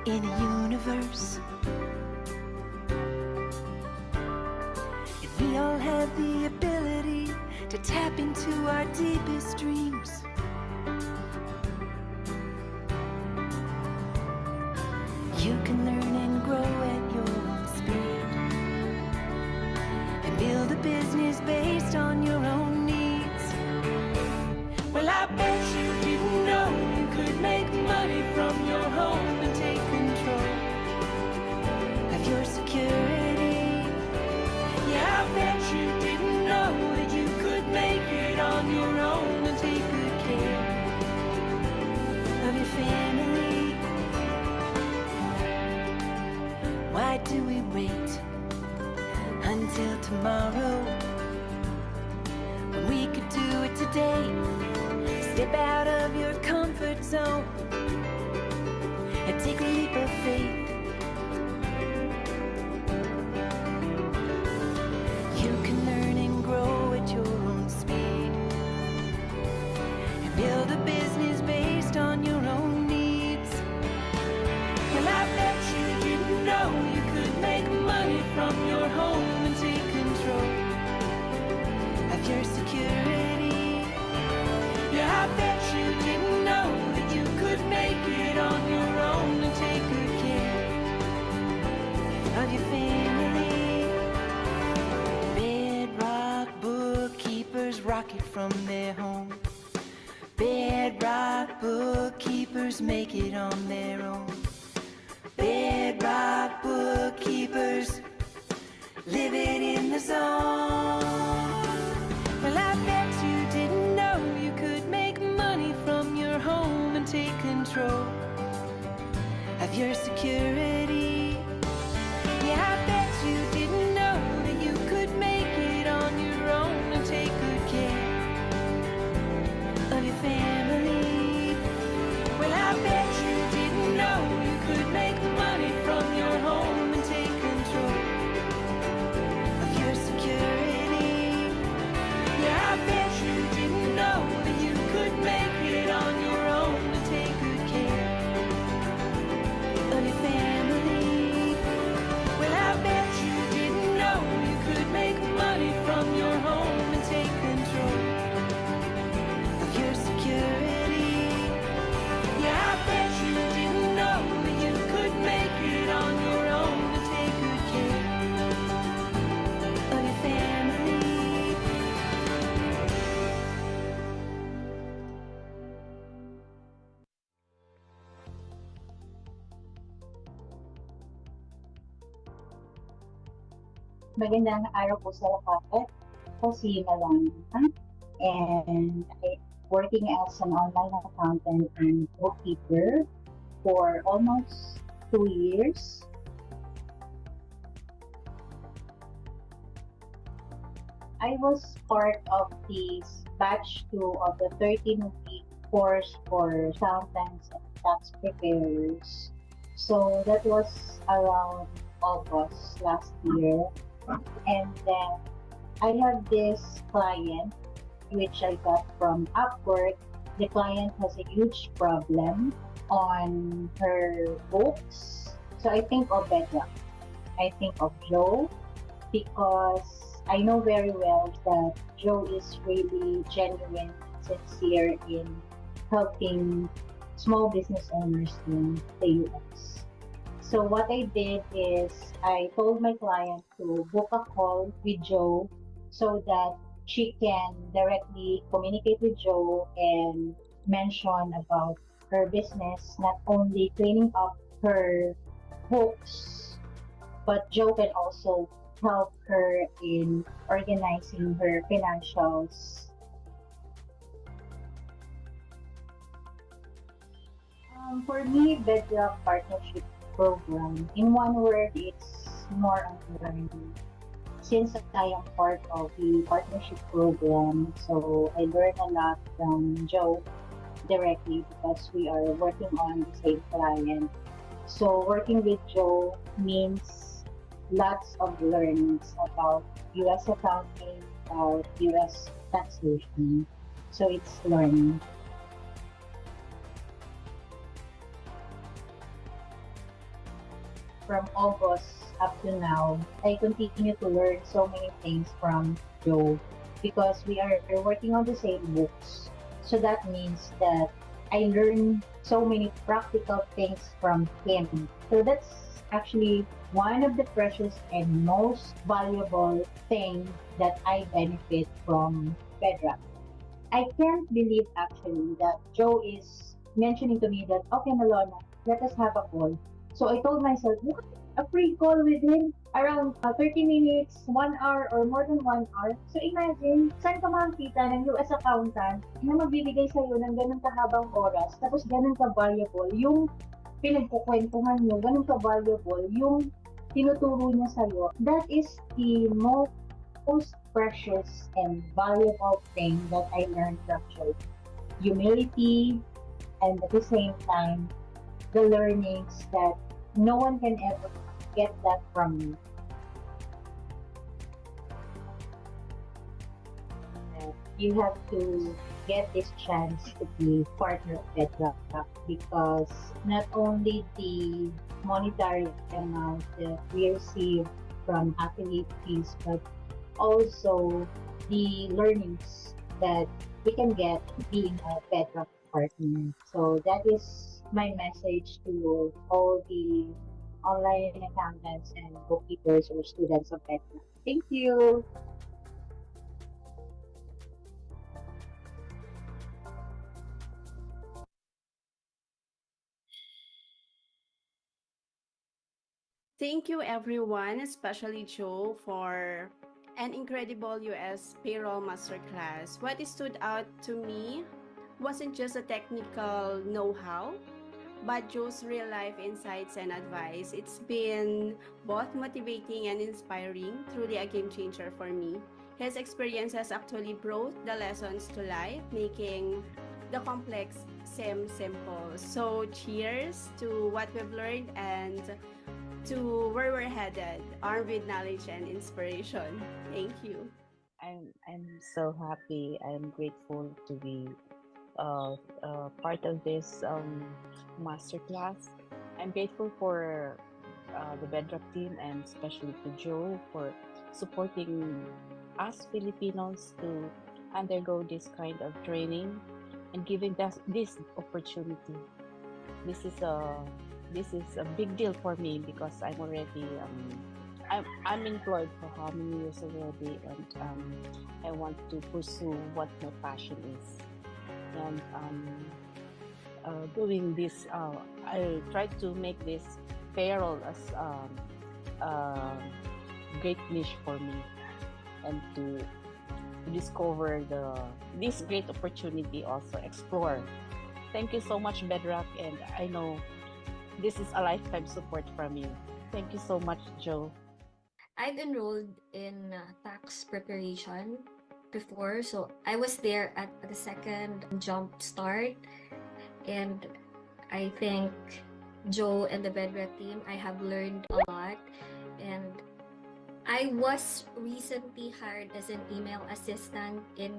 in a universe. And we all have the ability to tap into our deepest dreams. You can learn and grow at your own speed and build a business based on your own needs. Well, I bet you didn't know you could make money from your home and take control of your security. Yeah, I bet you didn't know that you could make it on your own and take good care of your family. Why do we wait until tomorrow when we could do it today? Step out of your comfort zone and take a leap of faith. You can learn and grow at your own speed and build a business based on your own needs. Well, I bet you didn't know you could make money from your home and take control of your security. Yeah, I bet you didn't know that you could make it on your own and take good care of your family. Bedrock bookkeepers rock it from their home. Bedrock bookkeepers make it on their own. Bedrock bookkeepers living in the zone. Well, I bet you didn't know you could make money from your home and take control of your security. Yeah, I bet you didn't know that you could make it on your own and take good care of your family. Well, I bet you didn't know you could make money from your home and take control of your security. Yeah, I bet you didn't know that you could make it on your own and take good care of your family. Well, I bet you didn't know you could make money from your home and take control of your security. Yeah, I bet you didn't know that you could make it on your own and take good care of your family. Magandang araw po sa lahat. Ako si Malona and I working as an online accountant and bookkeeper for almost 2 years. I was part of the batch 2 of the 13-week course for accountants and tax preparers. So that was around August last year. And then I have this client which I got from Upwork. The client has a huge problem on her books. So I think of Bedrock. I think of Joe because I know very well that Joe is really genuine, sincere in helping small business owners in the US. So what I did is I told my client to book a call with Joe so that she can directly communicate with Joe and mention about her business, not only cleaning up her books, but Joe can also help her in organizing her financials. For me, Bedrock Partnership Program, in one word, it's more on learning. Since I am part of the partnership program, so I learn a lot from Joe directly because we are working on the same client. So working with Joe means lots of learnings about US accounting, about US taxation. So it's learning. from August up to now, I continue to learn so many things from Joe because we are working on the same books. So that means that I learn so many practical things from him. So that's actually one of the precious and most valuable thing that I benefit from Bedrock. I can't believe actually that Joe is mentioning to me that, okay, Malona, let us have a call. So I told myself, what? A free call with him around 30 minutes, 1 hour, or more than 1 hour. So imagine, saan ka makakita ng US accountant na magbibigay sa'yo ng ganun kahabang oras, tapos ganun ka-valuable, yung pinagkukwentuhan nyo, ganun ka-valuable, yung tinuturo niya sa'yo. That is the most precious and valuable thing that I learned from Joe. Humility, and at the same time, the learnings that no one can ever get that from me. You have to get this chance to be partner of Bedrock because not only the monetary amount that we receive from affiliate fees, but also the learnings that we can get being a Bedrock partner. So that is my message to all the online accountants and bookkeepers or students of Bedrock. Thank you. Thank you, everyone, especially Joe, for an incredible US payroll masterclass. What stood out to me wasn't just a technical know how, but Joe's real life insights and advice. It's been both motivating and inspiring, truly a game changer for me. His experiences actually brought the lessons to life, making the complex seem simple. So, cheers to what we've learned and to where we're headed, armed with knowledge and inspiration. Thank you. I'm so happy. I'm grateful to be part of this masterclass. I'm grateful for the Bedrock team and especially to Joe for supporting us Filipinos to undergo this kind of training and giving us this opportunity. This is a this is a big deal for me because I'm already I'm employed for how many years already, and I want to pursue what my passion is. And doing this, I try to make this payroll as a great niche for me, and to discover this great opportunity, also explore. Thank you so much, Bedrock, and I know this is a lifetime support from you. Thank you so much, Joe. I've enrolled in tax preparation before, so I was there at the second jump start, and I think Joe and the Bedrock team, I have learned a lot, and I was recently hired as an email assistant in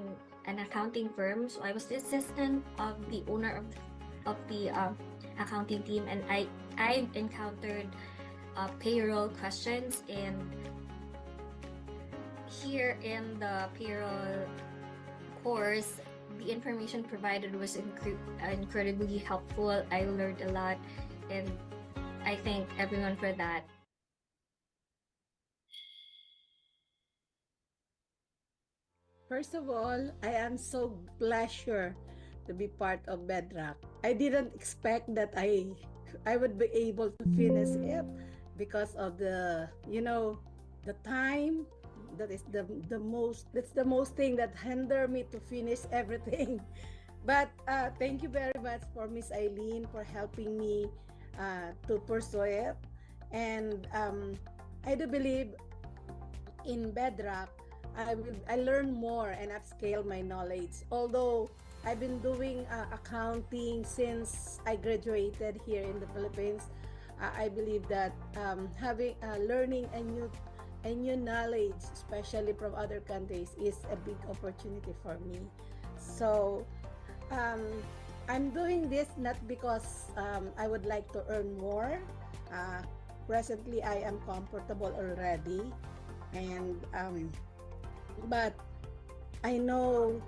an accounting firm. So I was the assistant of the owner of the accounting team, and I encountered payroll questions, and here in the payroll course, the information provided was incredibly helpful. I learned a lot, and I thank everyone for that. First of all, I am so pleasure to be part of Bedrock. I didn't expect that I would be able to finish it because of the time. That is the most that's the most thing that hinder me to finish everything. But thank you very much for Miss Eileen for helping me to pursue it. And I do believe in Bedrock, I learn more and upscale my knowledge. Although I've been doing accounting since I graduated here in the Philippines, I believe that having learning a new knowledge, especially from other countries, is a big opportunity for me. So um, I'm doing this not because I would like to earn more. Uh, presently I am comfortable already, and but I know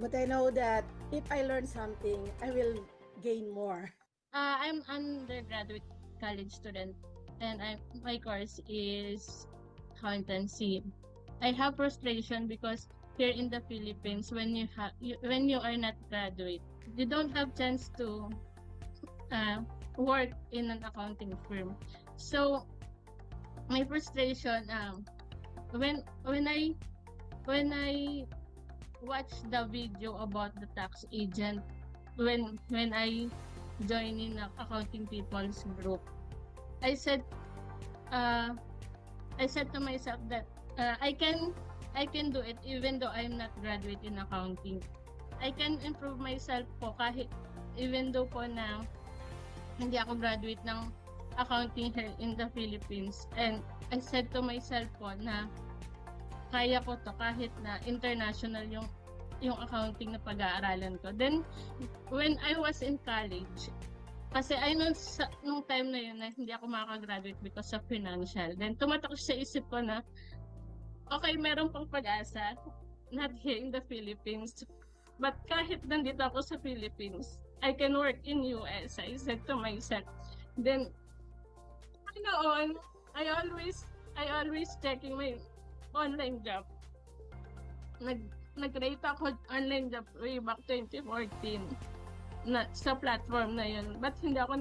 I know that if I learn something, I will gain more. I'm undergraduate college student, and my course is accountancy. I have frustration because here in the Philippines, when you are not graduate, you don't have chance to uh, work in an accounting firm. So my frustration, when I watched the video about the tax agent, when I joined in a accounting people's group, I said uh, I said to myself that I can do it even though I'm not graduate in accounting. I can improve myself po kahit even though po na hindi ako graduate ng accounting here in the Philippines. And I said to myself po na kaya ko to kahit na international yung accounting na pag-aaralan ko. Then when I was in college, kasi I know nung time na yun na hindi ako makaka-graduate because of financial. Then tumatak sa isip ko na okay, meron pang pag-asa, not here in the Philippines. But kahit nandito ako sa Philippines, I can work in US, I said to myself. Then, noon, I always checking my online job. Nag-rate ako online job way back 2014 na sa platform na yun. But hindi ako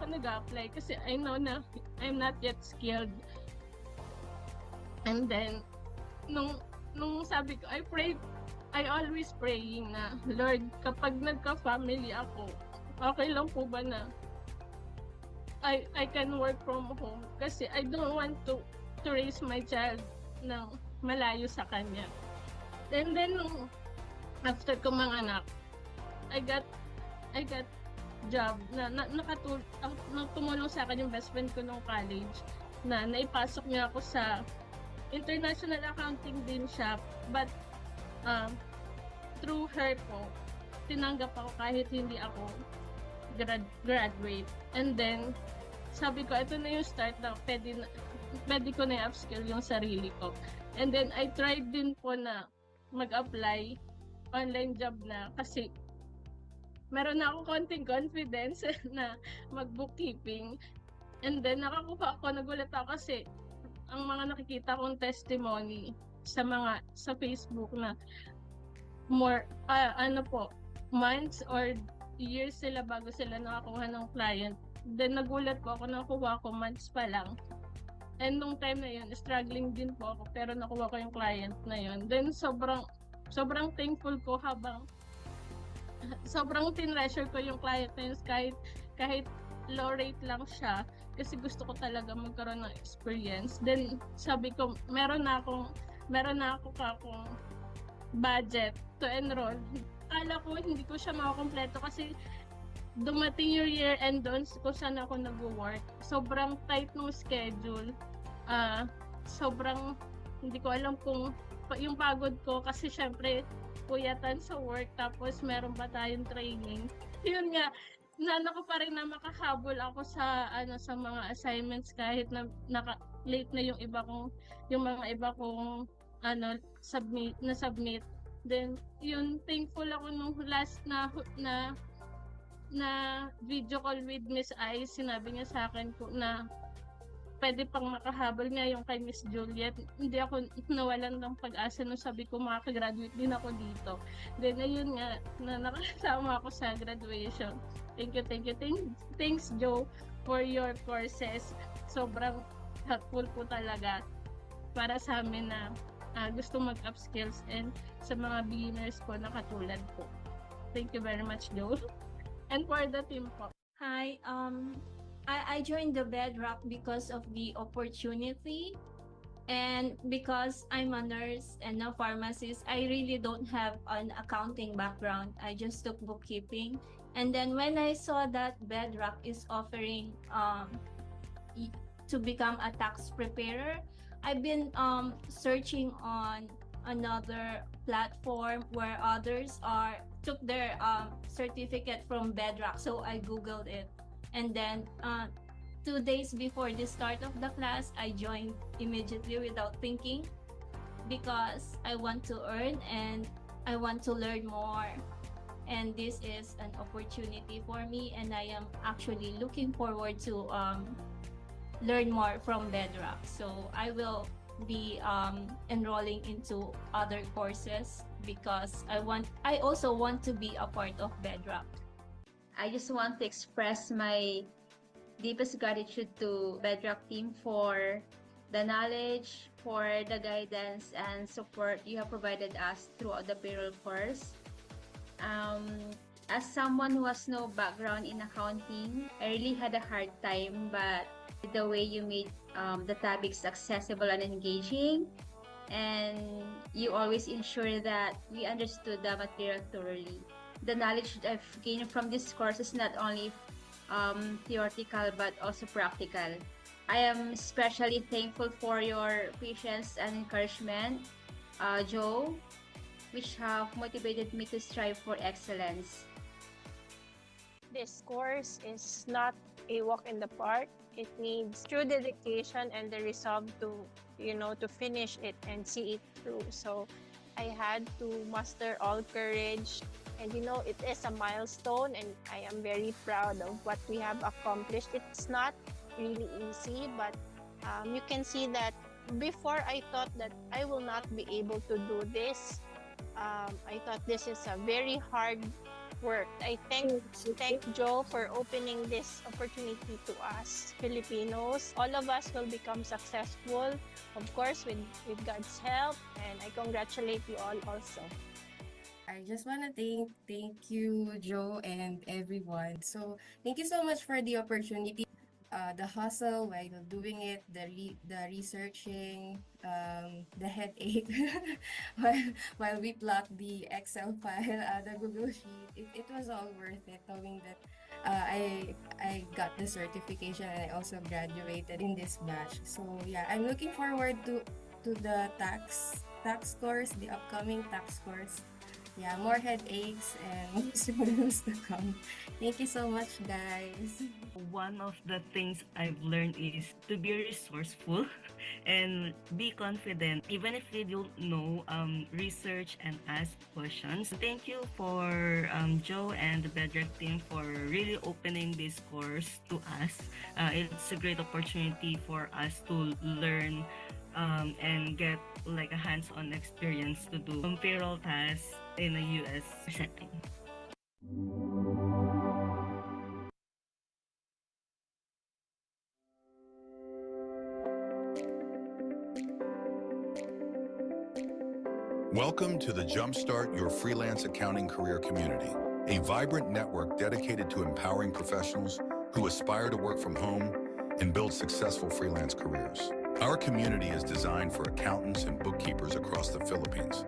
nag-apply kasi I know na I'm not yet skilled. And then, nung sabi ko, I always praying na, Lord, kapag nagka-family ako, okay lang po ba na I can work from home? Kasi I don't want to raise my child na malayo sa kanya. And then, after ko manganak, I got job na tumulong sa akin yung best friend ko nung college na naipasok niya ako sa international accounting din siya, but through her po, tinanggap ako kahit hindi ako graduate. And then, sabi ko, ito na yung start na pwede ko na i-upskill yung sarili ko. And then, I tried din po na mag-apply online job na kasi meron na akong konting confidence na mag-bookkeeping. And then, nakakuha ako, nagulat ako kasi ang mga nakikita kong testimony sa Facebook na more months or years sila bago sila nakakuha ng client. Then nagulat po ako, nakuha ko months pa lang. And nung time na yun, struggling din po ako pero nakuha ko yung client na yun. Then sobrang thankful ko habang sobrang tinreasure ko yung client na yun kahit low rate lang siya kasi gusto ko talaga magkaroon ng experience. Then sabi ko, meron na akong budget to enroll. Akala ko hindi ko siya makakompleto kasi dumating yung year end doon kung saan ako nag-work. Sobrang tight ng schedule. Sobrang hindi ko alam kung yung pagod ko kasi syempre puyatan sa work tapos meron pa tayong training. Yun nga, nana ko pa rin na makahabol ako sa mga assignments kahit na late na yung mga iba kong submit. Then yun, thankful ako nung last na video call with Miss Ice, sinabi niya sa akin na pwede pang makahabol nga yung kay Miss Juliet. Hindi ako nawalan ng pag-asa nung sabi ko makaka-graduate din ako dito. Then ayun nga, na nakasama ako sa graduation. Thank you. Thanks Joe for your courses. Sobrang helpful po talaga para sa amin na gusto mag-upskills and sa mga beginners po na katulad po. Thank you very much, Joe. And for the team po. Hi, I joined the Bedrock because of the opportunity and because I'm a nurse and a pharmacist. I really don't have an accounting background. I just took bookkeeping. And then when I saw that Bedrock is offering to become a tax preparer, I've been searching on another platform where others took their certificate from Bedrock. So I googled it, and then 2 days before the start of the class, I joined immediately without thinking because I want to earn and I want to learn more. And this is an opportunity for me, and I am actually looking forward to learn more from Bedrock. So I will be enrolling into other courses because I also want to be a part of Bedrock. I just want to express my deepest gratitude to Bedrock team for the knowledge, for the guidance and support you have provided us throughout the payroll course. Um, as someone who has no background in accounting, I really had a hard time, but the way you made the topics accessible and engaging, and you always ensure that we understood the material thoroughly. The knowledge that I've gained from this course is not only theoretical but also practical. I am especially thankful for your patience and encouragement, Joe, which have motivated me to strive for excellence. This course is not a walk in the park. It needs true dedication and the resolve to finish it and see it through. So I had to muster all courage, and it is a milestone, and I am very proud of what we have accomplished. It's not really easy, but you can see that before I thought that I will not be able to do this. I thought this is a very hard work. I thank Joe for opening this opportunity to us Filipinos. All of us will become successful, of course, with God's help, and I congratulate you all also. I just want to thank you, Joe, and everyone. So thank you so much for the opportunity, the hustle while doing it, the researching, the headache while we plot the Excel file, the Google sheet. It was all worth it, knowing that I got the certification and I also graduated in this batch. So yeah, I'm looking forward to the tax course, the upcoming tax course. Yeah, more headaches and students to come. Thank you so much, guys. One of the things I've learned is to be resourceful and be confident. Even if we don't know, research and ask questions. Thank you for Joe and the Bedrock team for really opening this course to us. It's a great opportunity for us to learn and get like a hands-on experience to do payroll tasks in a U.S. setting. Welcome to the Jumpstart Your Freelance Accounting Career community, a vibrant network dedicated to empowering professionals who aspire to work from home and build successful freelance careers. Our community is designed for accountants and bookkeepers across the Philippines,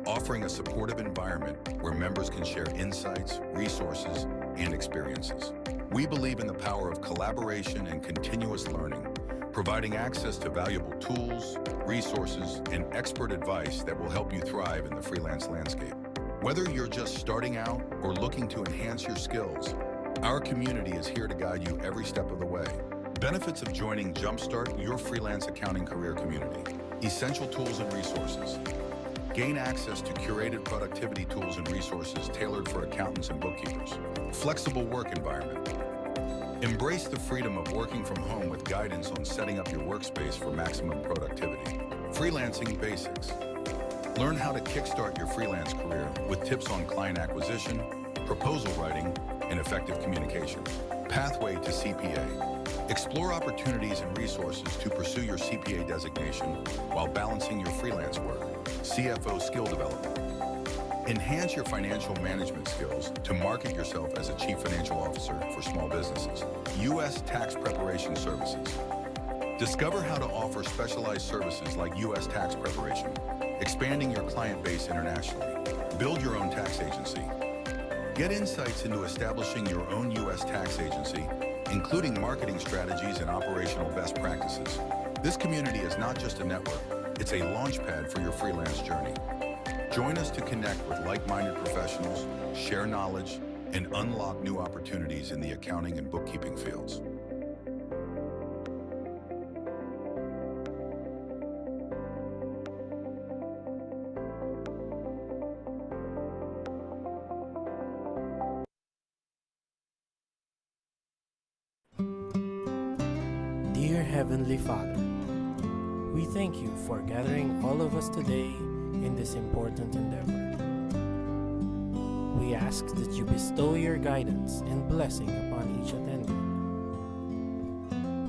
offering a supportive environment where members can share insights, resources, and experiences. We believe in the power of collaboration and continuous learning, providing access to valuable tools, resources, and expert advice that will help you thrive in the freelance landscape. Whether you're just starting out or looking to enhance your skills, our community is here to guide you every step of the way. Benefits of joining Jumpstart Your Freelance Accounting Career community. Essential tools and resources. Gain access to curated productivity tools and resources tailored for accountants and bookkeepers. Flexible work environment. Embrace the freedom of working from home with guidance on setting up your workspace for maximum productivity. Freelancing basics. Learn how to kickstart your freelance career with tips on client acquisition, proposal writing, and effective communication. Pathway to CPA. Explore opportunities and resources to pursue your CPA designation while balancing your freelance work. CFO skill development. Enhance your financial management skills to market yourself as a chief financial officer for small businesses. U.S. tax preparation services. Discover how to offer specialized services like U.S. tax preparation, expanding your client base internationally. Build your own tax agency. Get insights into establishing your own U.S. tax agency, including marketing strategies and operational best practices. This community is not just a network, it's a launchpad for your freelance journey. Join us to connect with like-minded professionals, share knowledge, and unlock new opportunities in the accounting and bookkeeping fields. Heavenly Father, we thank you for gathering all of us today in this important endeavor. We ask that you bestow your guidance and blessing upon each attendant.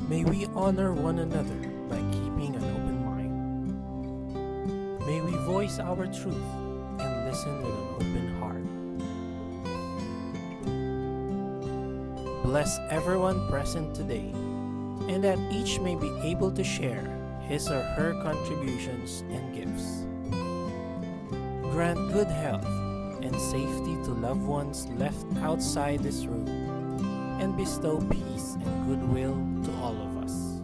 May we honor one another by keeping an open mind. May we voice our truth and listen with an open heart. Bless everyone present today, and that each may be able to share his or her contributions and gifts. Grant good health and safety to loved ones left outside this room, and bestow peace and goodwill to all of us.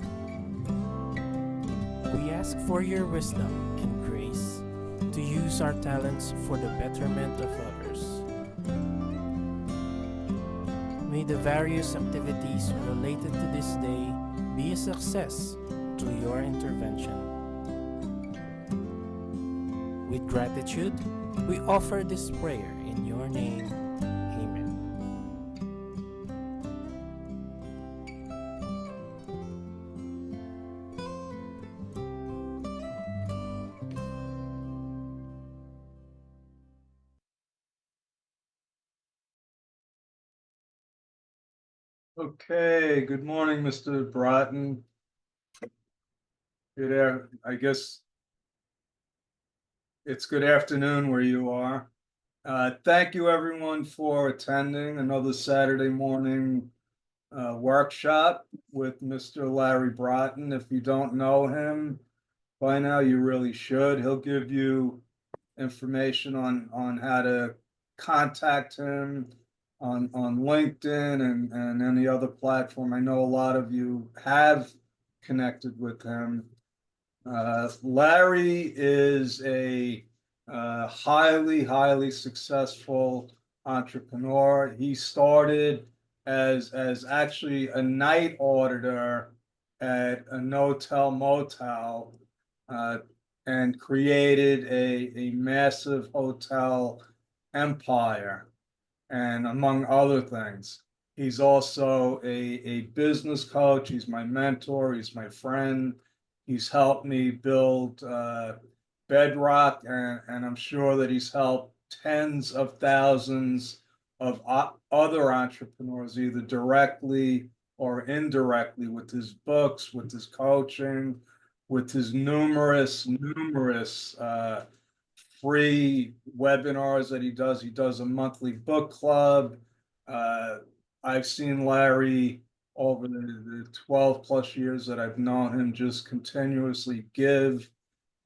We ask for your wisdom and grace to use our talents for the betterment of others. May the various activities related to this day be a success to your intervention. With gratitude, we offer this prayer in your name. Amen. Okay, good morning, Mr. Broughton. I guess it's good afternoon where you are. Thank you everyone for attending another Saturday morning workshop with Mr. Larry Broughton. If you don't know him by now, you really should. He'll give you information on how to contact him on LinkedIn and any other platform. I know a lot of you have connected with him. Larry is a highly successful entrepreneur. He started as actually a night auditor at a no-tell motel, and created a massive hotel empire, and among other things. He's also a business coach. He's my mentor. He's my friend. He's helped me build Bedrock, and I'm sure that he's helped tens of thousands of other entrepreneurs, either directly or indirectly, with his books, with his coaching, with his numerous free webinars that he does. He does a monthly book club. I've seen Larry over the 12 plus years that I've known him just continuously give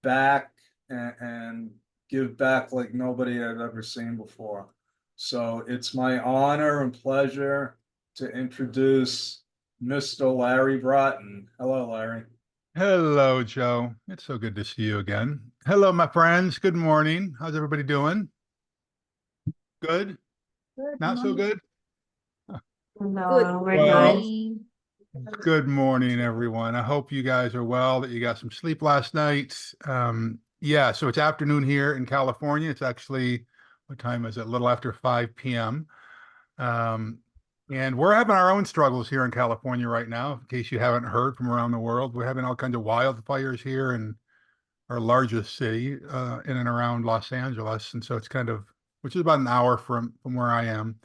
back and give back like nobody I've ever seen before. So it's my honor and pleasure to introduce Mr. Larry Broughton. Hello, Larry. Hello, Joe. It's so good to see you again. Hello, my friends. Good morning. How's everybody doing? Good? Not so good? No, we're Well, good. good morning, everyone. I hope you guys are well, that you got some sleep last night. Yeah, so it's afternoon here in California. It's actually, what time is it? A little after 5 p.m. And we're having our own struggles here in California right now, in case you haven't heard from around the world. We're having all kinds of wildfires here in our largest city, in and around Los Angeles. And so it's kind of, which is about an hour from where I am.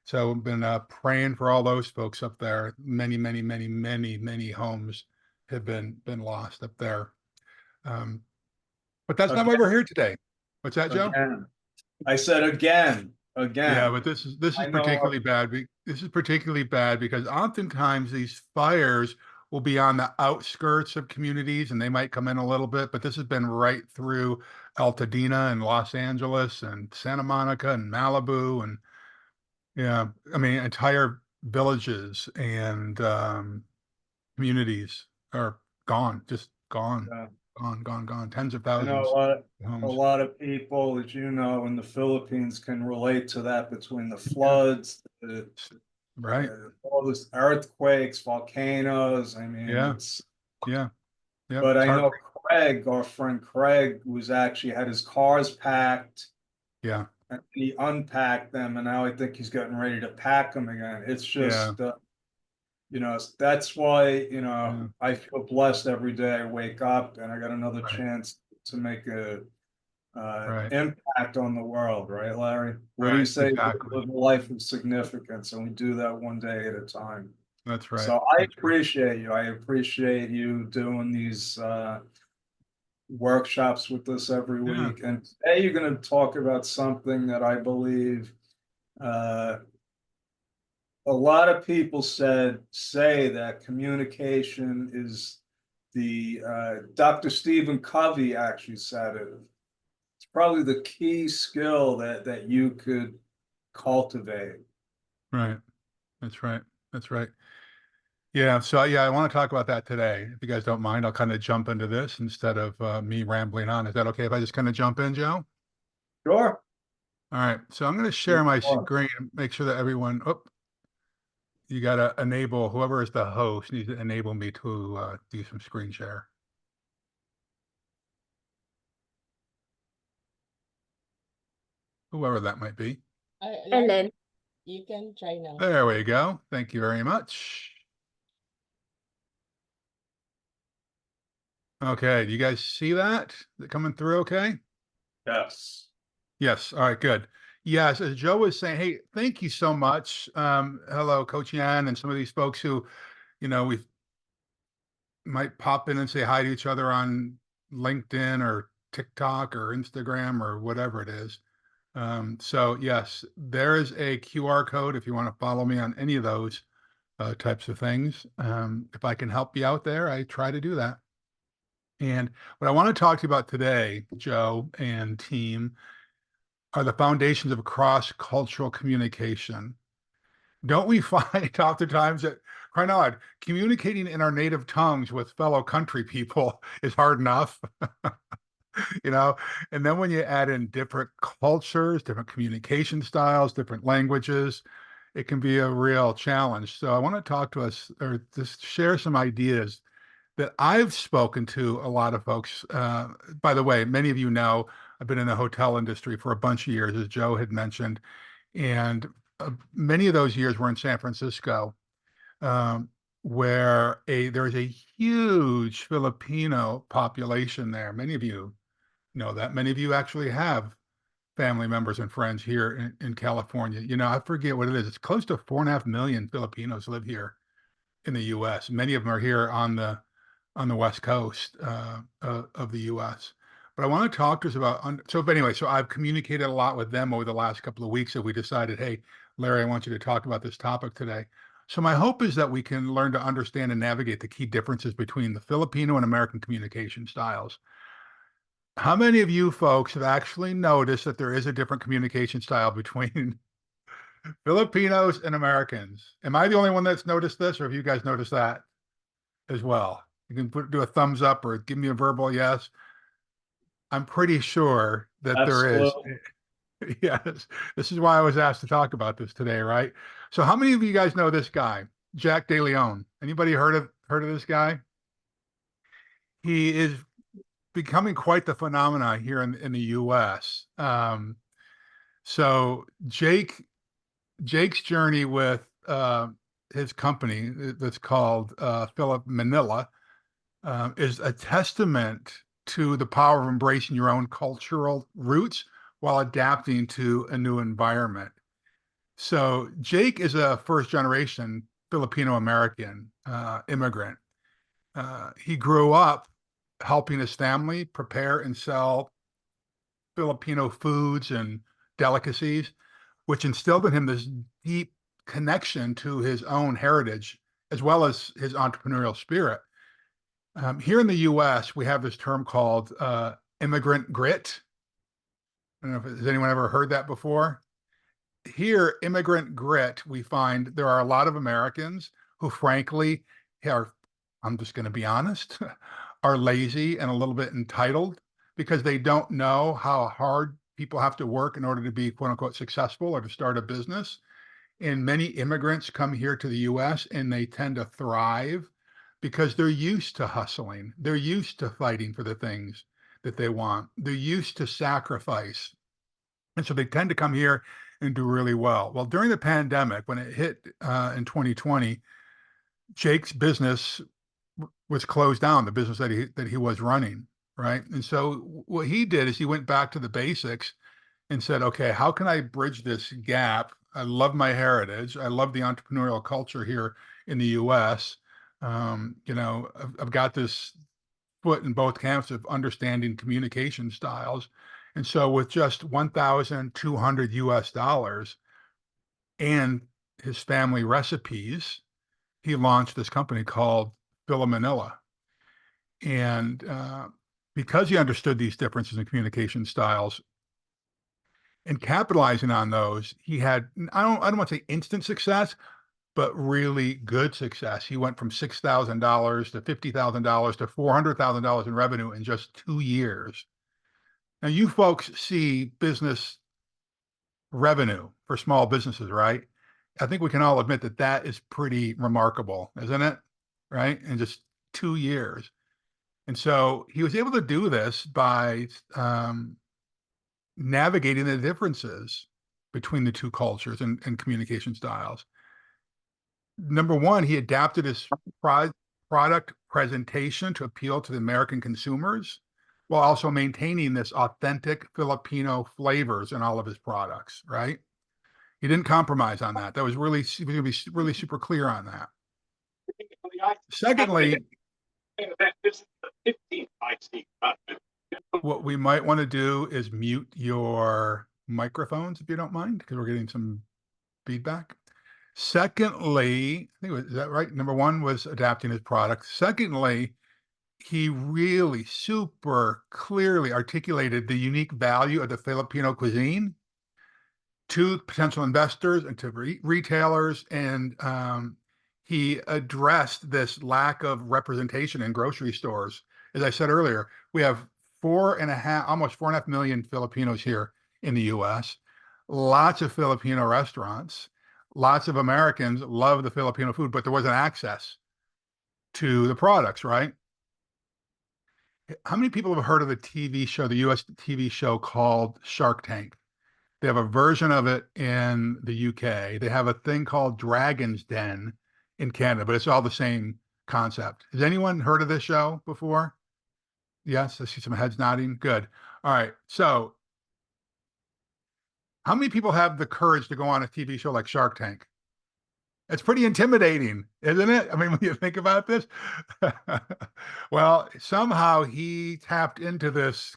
So I've been praying for all those folks up there. Many homes have been lost up there. But that's not why we're here today. What's that, Joe? Again. I said again. Yeah, but this is particularly bad. This is particularly bad because oftentimes these fires will be on the outskirts of communities and they might come in a little bit, but this has been right through Altadena and Los Angeles and Santa Monica and Malibu, and yeah, I mean, entire villages and communities are gone, just gone, Yeah. gone. Tens of I thousands know of a homes. lot of people, as you know, in the Philippines can relate to that, between the floods, Right. all this earthquakes, volcanoes. I mean, Yeah. it's, Yeah. but It's I know heartbreaking. Craig, our friend Craig, was actually had his cars packed Yeah. and he unpacked them, and now I think he's getting ready to pack them again. It's Yeah. just, That's why, Yeah. I feel blessed every day I wake up and I got another Right. chance to make a Right. impact on the world, right, Larry? What do you Right. say? Exactly. Live a life of significance, and we do that one day at a time. That's right. So I That's right. appreciate you. I appreciate you doing these workshops with us every Yeah. week. And today you're going to talk about something that I believe uh, a lot of people say that communication is the Dr. Stephen Covey actually said it. It's probably the key skill that you could cultivate. Right. That's right. That's right. Yeah. So yeah, I want to talk about that today. If you guys don't mind, I'll kind of jump into this instead of me rambling on. Is that okay if I just kind of jump in, Joe? Sure. All right. So I'm going to share my screen and make sure that everyone. Oh, you got to enable whoever is the host needs to enable me to do some screen share. Whoever that might be. Ellen, you can try now. There we go. Thank you very much. Okay, do you guys see that? Is it coming through okay? Yes. Yes. All right, good. Yes, as Joe was saying, hey, thank you so much. Hello, Coach Yan, and some of these folks who, we might pop in and say hi to each other on LinkedIn or TikTok or Instagram or whatever it is. So yes, there is a QR code if you want to follow me on any of those types of things. If I can help you out there, I try to do that. And what I want to talk to you about today, Joe and team, are the foundations of cross-cultural communication. Don't we find oftentimes that, crying out loud, communicating in our native tongues with fellow country people is hard enough? And then when you add in different cultures, different communication styles, different languages, it can be a real challenge. So I want to talk to us or just share some ideas that I've spoken to a lot of folks. By the way, many of you know I've been in the hotel industry for a bunch of years, as Joe had mentioned, and many of those years were in San Francisco, where there's a huge Filipino population there. Many of you know that. Many of you actually have family members and friends here in California. I forget what it is. It's close to 4.5 million Filipinos live here in the U.S. Many of them are here on the West Coast of the U.S. But I want to talk to us about, so I've communicated a lot with them over the last couple of weeks, and we decided, hey, Larry, I want you to talk about this topic today. So my hope is that we can learn to understand and navigate the key differences between the Filipino and American communication styles. How many of you folks have actually noticed that there is a different communication style between Filipinos and Americans? Am I the only one that's noticed this, or have you guys noticed that as well? You can do a thumbs up or give me a verbal yes. I'm pretty sure that there is. Yes, this is why I was asked to talk about this today, right? So how many of you guys know this guy, Jack De Leon? Anybody heard of this guy? He is becoming quite the phenomenon here in the U.S. So Jake's journey with his company that's called Philip Manila is a testament to the power of embracing your own cultural roots while adapting to a new environment. So Jake is a first generation Filipino American immigrant. He grew up helping his family prepare and sell Filipino foods and delicacies, which instilled in him this deep connection to his own heritage, as well as his entrepreneurial spirit. Here in the U.S., we have this term called immigrant grit. I don't know if has anyone ever heard that before. Here, immigrant grit, we find there are a lot of Americans who, frankly, are, I'm just going to be honest, are lazy and a little bit entitled because they don't know how hard people have to work in order to be, quote unquote, successful or to start a business. And many immigrants come here to the U.S. and they tend to thrive because they're used to hustling. They're used to fighting for the things that they want. They're used to sacrifice. And so they tend to come here and do really well. Well, during the pandemic, when it hit in 2020, Jake's business was closed down, the business that he was running, right? And so what he did is he went back to the basics and said, okay, how can I bridge this gap? I love my heritage. I love the entrepreneurial culture here in the US. I've got this foot in both camps of understanding communication styles. And so with just 1,200 US dollars and his family recipes, he launched this company called Manila. And because he understood these differences in communication styles and capitalizing on those, he had, I don't want to say instant success, but really good success. He went from $6,000 to $50,000 to $400,000 in revenue in just 2 years. Now, you folks see business revenue for small businesses, right? I think we can all admit that that is pretty remarkable, isn't it? Right? In just 2 years. And so he was able to do this by navigating the differences between the two cultures and communication styles. Number one, he adapted his product presentation to appeal to the American consumers while also maintaining this authentic Filipino flavors in all of his products, right? He didn't compromise on that. He was going to be really super clear on that. Secondly, what we might want to do is mute your microphones if you don't mind, because we're getting some feedback. Secondly, I think is that right? Number one was adapting his product. Secondly, he really super clearly articulated the unique value of the Filipino cuisine to potential investors and to retailers. And he addressed this lack of representation in grocery stores. As I said earlier, we have almost 4.5 million Filipinos here in the US, lots of Filipino restaurants, lots of Americans love the Filipino food, but there wasn't access to the products, right? How many people have heard of the TV show, the US TV show called Shark Tank? They have a version of it in the UK. They have a thing called Dragon's Den in Canada, but it's all the same concept. Has anyone heard of this show before? Yes, I see some heads nodding. Good. All right. So how many people have the courage to go on a TV show like Shark Tank? It's pretty intimidating, isn't it? I mean, when you think about this, well, somehow he tapped into this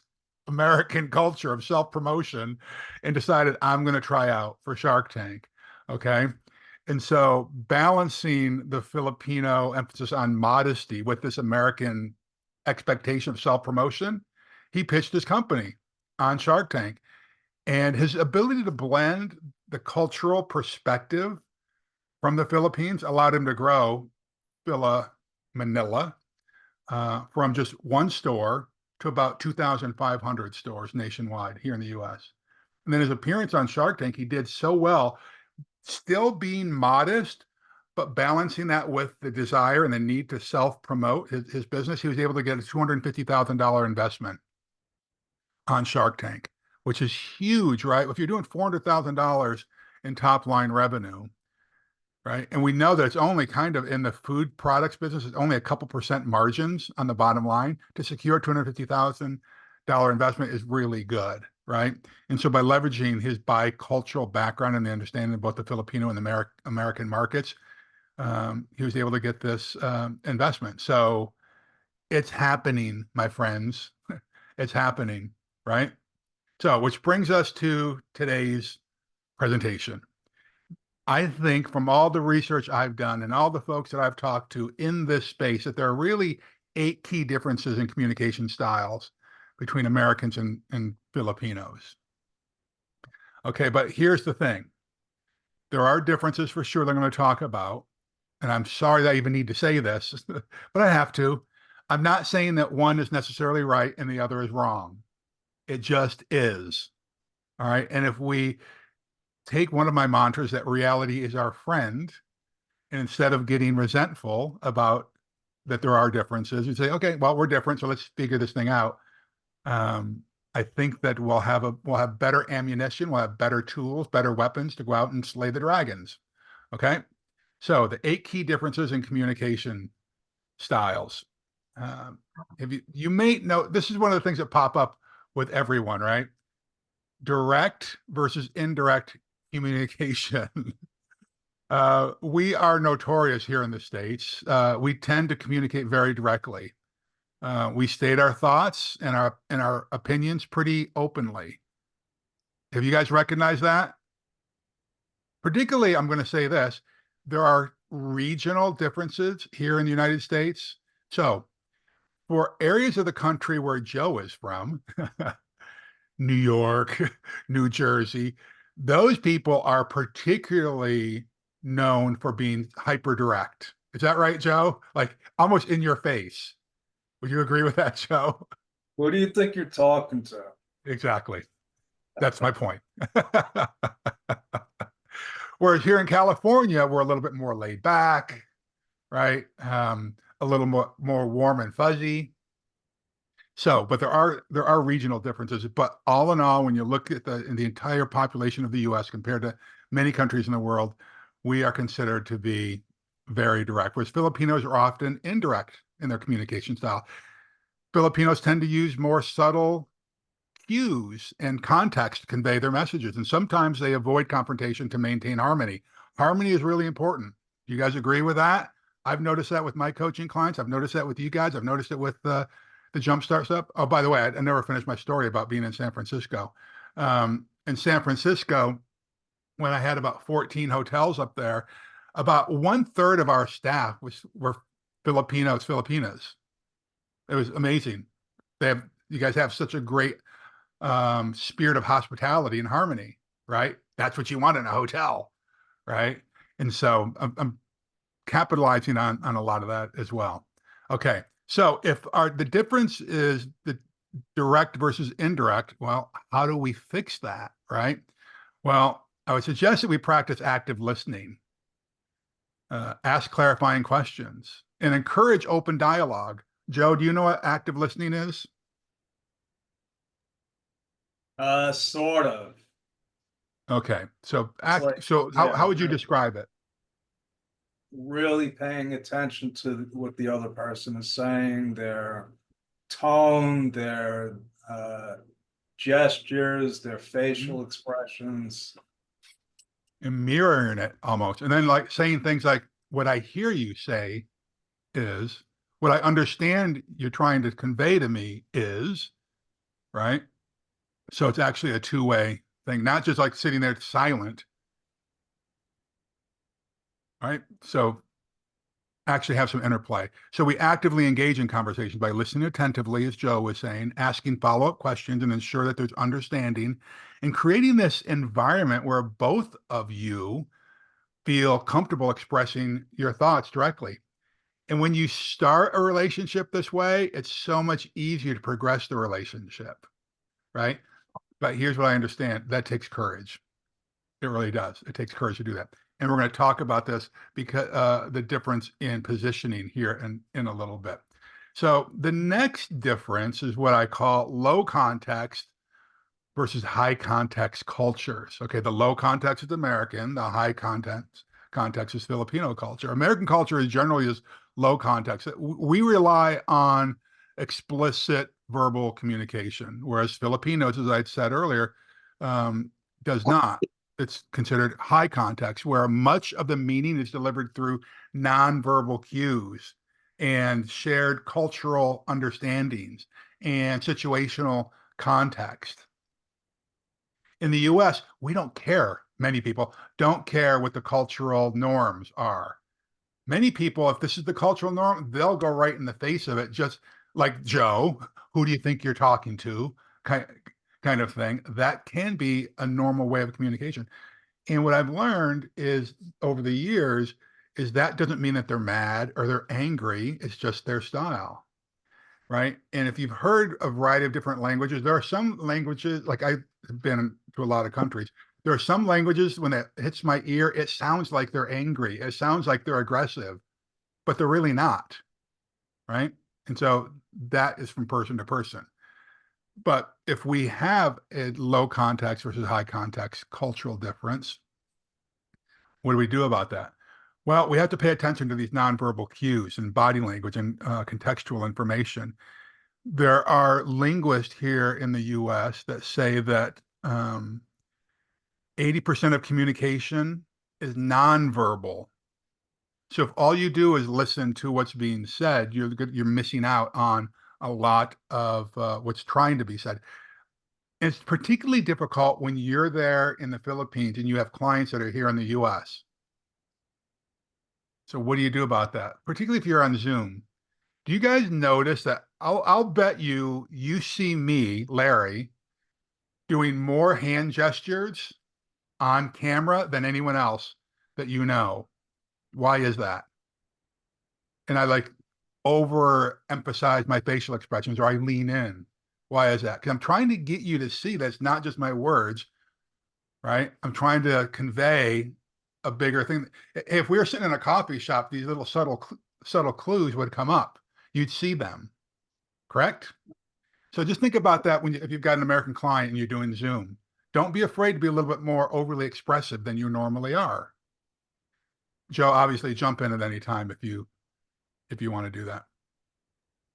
American culture of self-promotion and decided, I'm going to try out for Shark Tank. Okay. And so balancing the Filipino emphasis on modesty with this American expectation of self-promotion, he pitched his company on Shark Tank. And his ability to blend the cultural perspective from the Philippines allowed him to grow Manila from just one store to about 2,500 stores nationwide here in the US. And then his appearance on Shark Tank, he did so well, still being modest, but balancing that with the desire and the need to self-promote his business. He was able to get a $250,000 investment on Shark Tank, which is huge, right? If you're doing $400,000 in top line revenue, right? And we know that it's only kind of in the food products business, it's only a couple percent margins on the bottom line. To secure $250,000 investment is really good, right? And so by leveraging his bicultural background and the understanding of both the Filipino and the American markets, he was able to get this investment. So it's happening, my friends. It's happening, right? So, which brings us to today's presentation. I think from all the research I've done and all the folks that I've talked to in this space, that there are really 8 key differences in communication styles between Americans and Filipinos. Okay, but here's the thing. There are differences for sure that I'm going to talk about. And I'm sorry that I even need to say this, but I have to. I'm not saying that one is necessarily right and the other is wrong. It just is. All right. And if we take one of my mantras that reality is our friend, and instead of getting resentful about that there are differences, you say, okay, well, we're different, so let's figure this thing out. I think that we'll have better ammunition, we'll have better tools, better weapons to go out and slay the dragons. Okay. So the 8 key differences in communication styles. If you may know, this is one of the things that pop up with everyone, right? Direct versus indirect communication. We are notorious here in the States. We tend to communicate very directly. We state our thoughts and our opinions pretty openly. Have you guys recognized that? Particularly, I'm going to say this, there are regional differences here in the United States. So for areas of the country where Joe is from, New York, New Jersey, those people are particularly known for being hyper direct. Is that right, Joe? Like almost in your face. Would you agree with that, Joe? Who do you think you're talking to? Exactly. That's my point. Whereas here in California, we're a little bit more laid back, right? A little more warm and fuzzy. So, but there are regional differences. But all in all, when you look at the entire population of the U.S. compared to many countries in the world, we are considered to be very direct. Whereas Filipinos are often indirect in their communication style. Filipinos tend to use more subtle cues and context to convey their messages, and sometimes they avoid confrontation to maintain harmony. Harmony is really important. Do you guys agree with that? I've noticed that with my coaching clients. I've noticed that with you guys. I've noticed it with the Jumpstart stuff. Oh, by the way, I never finished my story about being in San Francisco. In San Francisco, when I had about 14 hotels up there, about 1/3 of our staff were Filipinas. It was amazing. You guys have such a great spirit of hospitality and harmony, right? That's what you want in a hotel, right? And so I'm capitalizing on a lot of that as well. Okay, so if the difference is the direct versus indirect, well, how do we fix that, right? Well, I would suggest that we practice active listening, ask clarifying questions, and encourage open dialogue. Joe, do you know what active listening is? Sort of. Okay, so like- how would you describe it? Really paying attention to what the other person is saying, their tone, their gestures, their facial expressions. And mirroring it almost. And then like saying things like, what I hear you say is, what I understand you're trying to convey to me is, right? So it's actually a two-way thing, not just like sitting there silent, right? So actually have some interplay. So we actively engage in conversations by listening attentively, as Joe was saying, asking follow-up questions and ensure that there's understanding and creating this environment where both of you feel comfortable expressing your thoughts directly. And when you start a relationship this way, it's so much easier to progress the relationship, right? But here's what I understand. That takes courage. It really does. It takes courage to do that. And we're going to talk about this because the difference in positioning here in a little bit. So the next difference is what I call low context versus high context cultures. Okay, the low context is American, the high context is Filipino culture. American culture is generally is low context. We rely on explicit verbal communication, whereas Filipinos, as I said earlier, does not. It's considered high context, where much of the meaning is delivered through nonverbal cues and shared cultural understandings and situational context. In the US, we don't care. Many people don't care what the cultural norms are. Many people, if this is the cultural norm, they'll go right in the face of it, just like Joe, who do you think you're talking to? Kind of thing. That can be a normal way of communication. And what I've learned is over the years is that doesn't mean that they're mad or they're angry. It's just their style. Right. And if you've heard a variety of different languages, there are some languages, like I've been to a lot of countries, there are some languages when it hits my ear, it sounds like they're angry. It sounds like they're aggressive, but they're really not. Right. And so that is from person to person. But if we have a low context versus high context cultural difference, what do we do about that? Well, we have to pay attention to these nonverbal cues and body language and contextual information. There are linguists here in the US that say that 80% of communication is nonverbal. So if all you do is listen to what's being said, you're missing out on a lot of what's trying to be said. It's particularly difficult when you're there in the Philippines and you have clients that are here in the US. So what do you do about that? Particularly if you're on Zoom. Do you guys notice that I'll bet you see me, Larry, doing more hand gestures on camera than anyone else that you know. Why is that? And I like overemphasize my facial expressions, or I lean in. Why is that? Because I'm trying to get you to see that's not just my words, right? I'm trying to convey a bigger thing. If we were sitting in a coffee shop, these little subtle clues would come up. You'd see them, correct? So just think about that if you've got an American client and you're doing Zoom. Don't be afraid to be a little bit more overly expressive than you normally are. Joe, obviously jump in at any time if you want to do that.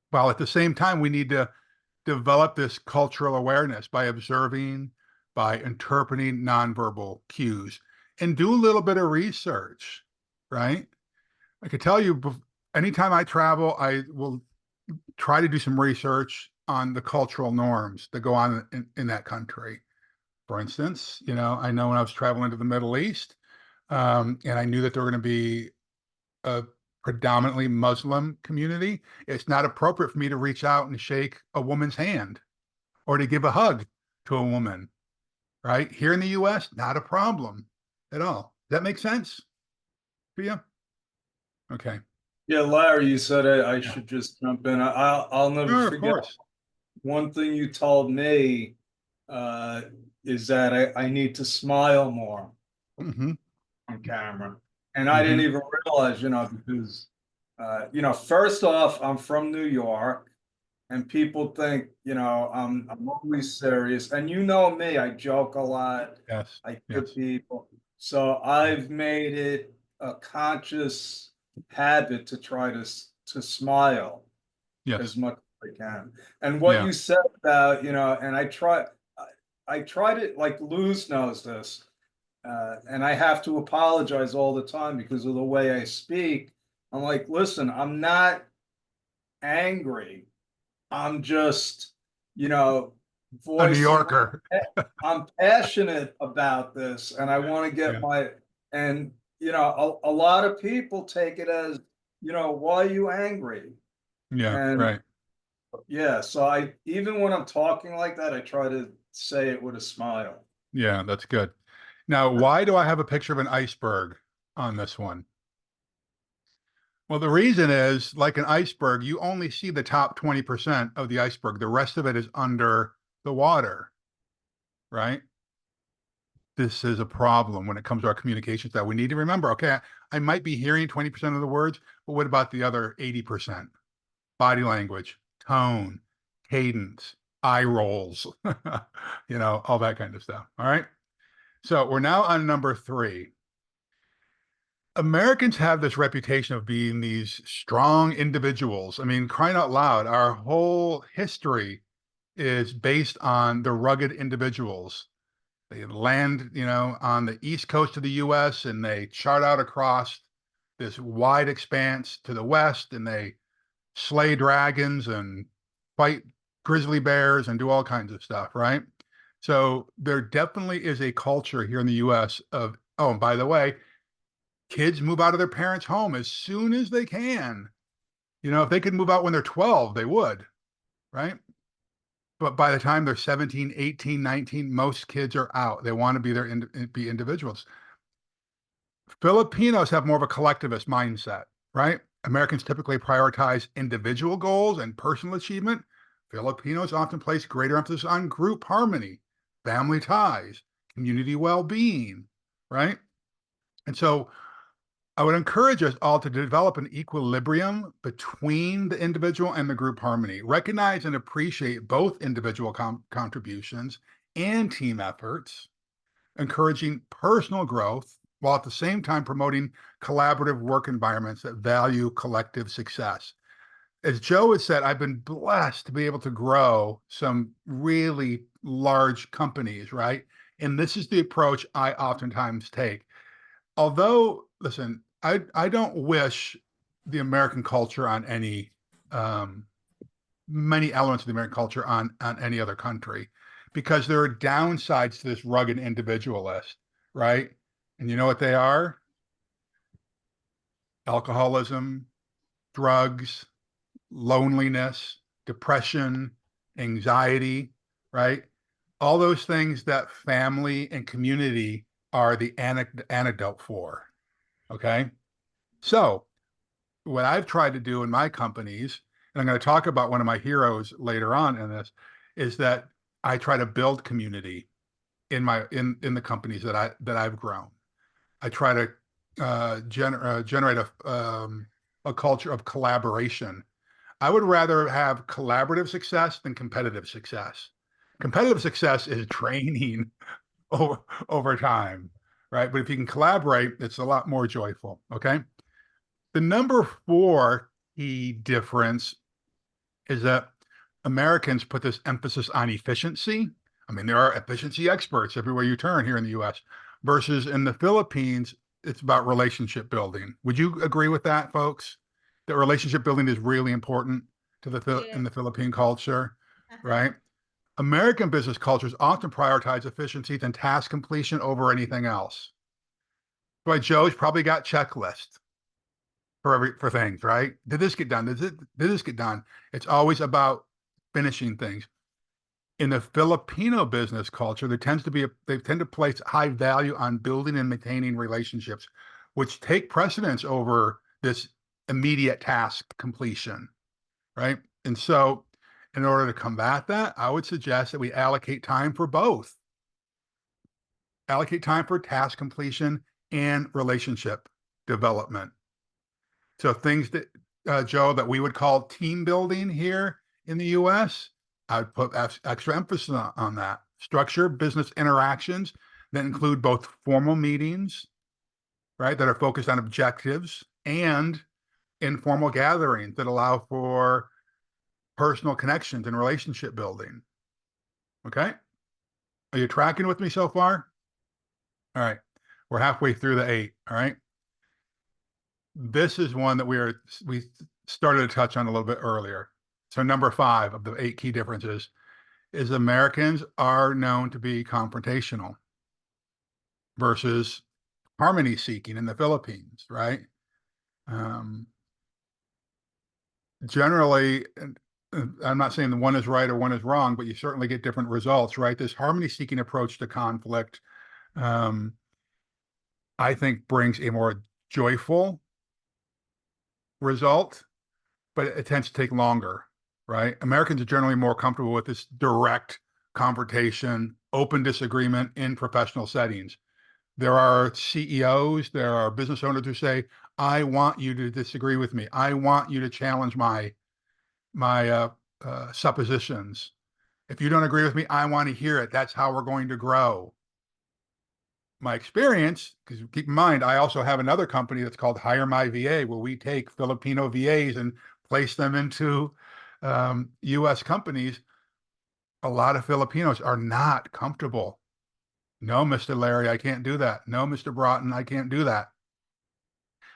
While at the same time, we need to develop this cultural awareness by observing, by interpreting nonverbal cues, and do a little bit of research, right? I could tell you, anytime I travel, I will try to do some research on the cultural norms that go on in that country. For instance, I know when I was traveling to the Middle East, and I knew that there were going to be a predominantly Muslim community, it's not appropriate for me to reach out and shake a woman's hand or to give a hug to a woman, right? Here in the US, not a problem at all. Does that make sense for you? Okay. Yeah, Larry, you said I should just jump in. I'll never Sure, of forget course. one thing you told me is that I need to smile more Mm-hmm. on camera. And I didn't even realize, because, first off, I'm from New York and people think, I'm always serious. And you know me, I joke a lot. Yes. I Yes. kid people. So I've made it a conscious habit to try to smile Yes. as much as I can. And what you said about, and I try to, like Luz knows this, and I have to apologize all the time because of the way I speak. I'm like, listen, I'm not angry. I'm just, A New voicing. Yorker. I'm passionate about this, and I want to get and a lot of people take it as, why are you angry? Yeah, And right. yeah, so even when I'm talking like that, I try to say it with a smile. Yeah, that's good. Now, why do I have a picture of an iceberg on this one? Well, the reason is, like an iceberg, you only see the top 20% of the iceberg. The rest of it is under the water, right? This is a problem when it comes to our communication style. We need to remember, okay, I might be hearing 20% of the words, but what about the other 80%? Body language, tone, cadence, eye rolls, all that kind of stuff. All right. So we're now on number 3. Americans have this reputation of being these strong individuals. I mean, crying out loud, our whole history is based on the rugged individuals. They land, on the east coast of the US and they chart out across this wide expanse to the west, and they slay dragons and fight grizzly bears and do all kinds of stuff, right? So there definitely is a culture here in the US of, oh, and by the way, kids move out of their parents' home as soon as they can. If they could move out when they're 12, they would, right? But by the time they're 17, 18, 19, most kids are out. They want to be individuals. Filipinos have more of a collectivist mindset, right? Americans typically prioritize individual goals and personal achievement. Filipinos often place greater emphasis on group harmony, family ties, community well-being, right? And so I would encourage us all to develop an equilibrium between the individual and the group harmony. Recognize and appreciate both individual contributions and team efforts, encouraging personal growth while at the same time promoting collaborative work environments that value collective success. As Joe has said, I've been blessed to be able to grow some really large companies, right? And this is the approach I oftentimes take. Although, listen, I don't wish the American culture on any many elements of the American culture on any other country, because there are downsides to this rugged individualist, right? And you know what they are? Alcoholism, drugs, loneliness, depression, anxiety, right? All those things that family and community are the antidote for. Okay. So, what I've tried to do in my companies, and I'm going to talk about one of my heroes later on in this, is that I try to build community in the companies that I've grown. I try to generate a culture of collaboration. I would rather have collaborative success than competitive success. Competitive success is draining over time, right? But if you can collaborate, it's a lot more joyful. Okay. The number 4 key difference is that Americans put this emphasis on efficiency. I mean, there are efficiency experts everywhere you turn here in the US, versus in the Philippines, it's about relationship building. Would you agree with that, folks? That relationship building is really important to in the Philippine culture, right? American business cultures often prioritize efficiency than task completion over anything else. That's why Joe's probably got checklists for things, right? Did this get done? Did this get done? It's always about finishing things. In the Filipino business culture, they tend to place high value on building and maintaining relationships, which take precedence over this immediate task completion, right? And so, in order to combat that, I would suggest that we allocate time for both. Allocate time for task completion and relationship development. So things that, Joe, that we would call team building here in the US, I would put extra emphasis on that. Structure business interactions that include both formal meetings, right, that are focused on objectives, and informal gatherings that allow for personal connections and relationship building. Okay? Are you tracking with me so far? All right. We're halfway through the 8, all right? This is one that we started to touch on a little bit earlier. So number 5 of the 8 key differences is Americans are known to be confrontational versus harmony seeking in the Philippines, right? Generally, and I'm not saying the one is right or one is wrong, but you certainly get different results, right? This harmony seeking approach to conflict, I think, brings a more joyful result, but it tends to take longer, right? Americans are generally more comfortable with this direct confrontation, open disagreement in professional settings. There are CEOs, there are business owners who say, I want you to disagree with me. I want you to challenge my suppositions. If you don't agree with me, I want to hear it. That's how we're going to grow. My experience, because keep in mind, I also have another company that's called Hire My VA, where we take Filipino VAs and place them into US companies. A lot of Filipinos are not comfortable. No, Mr. Larry, I can't do that. No, Mr. Broughton, I can't do that.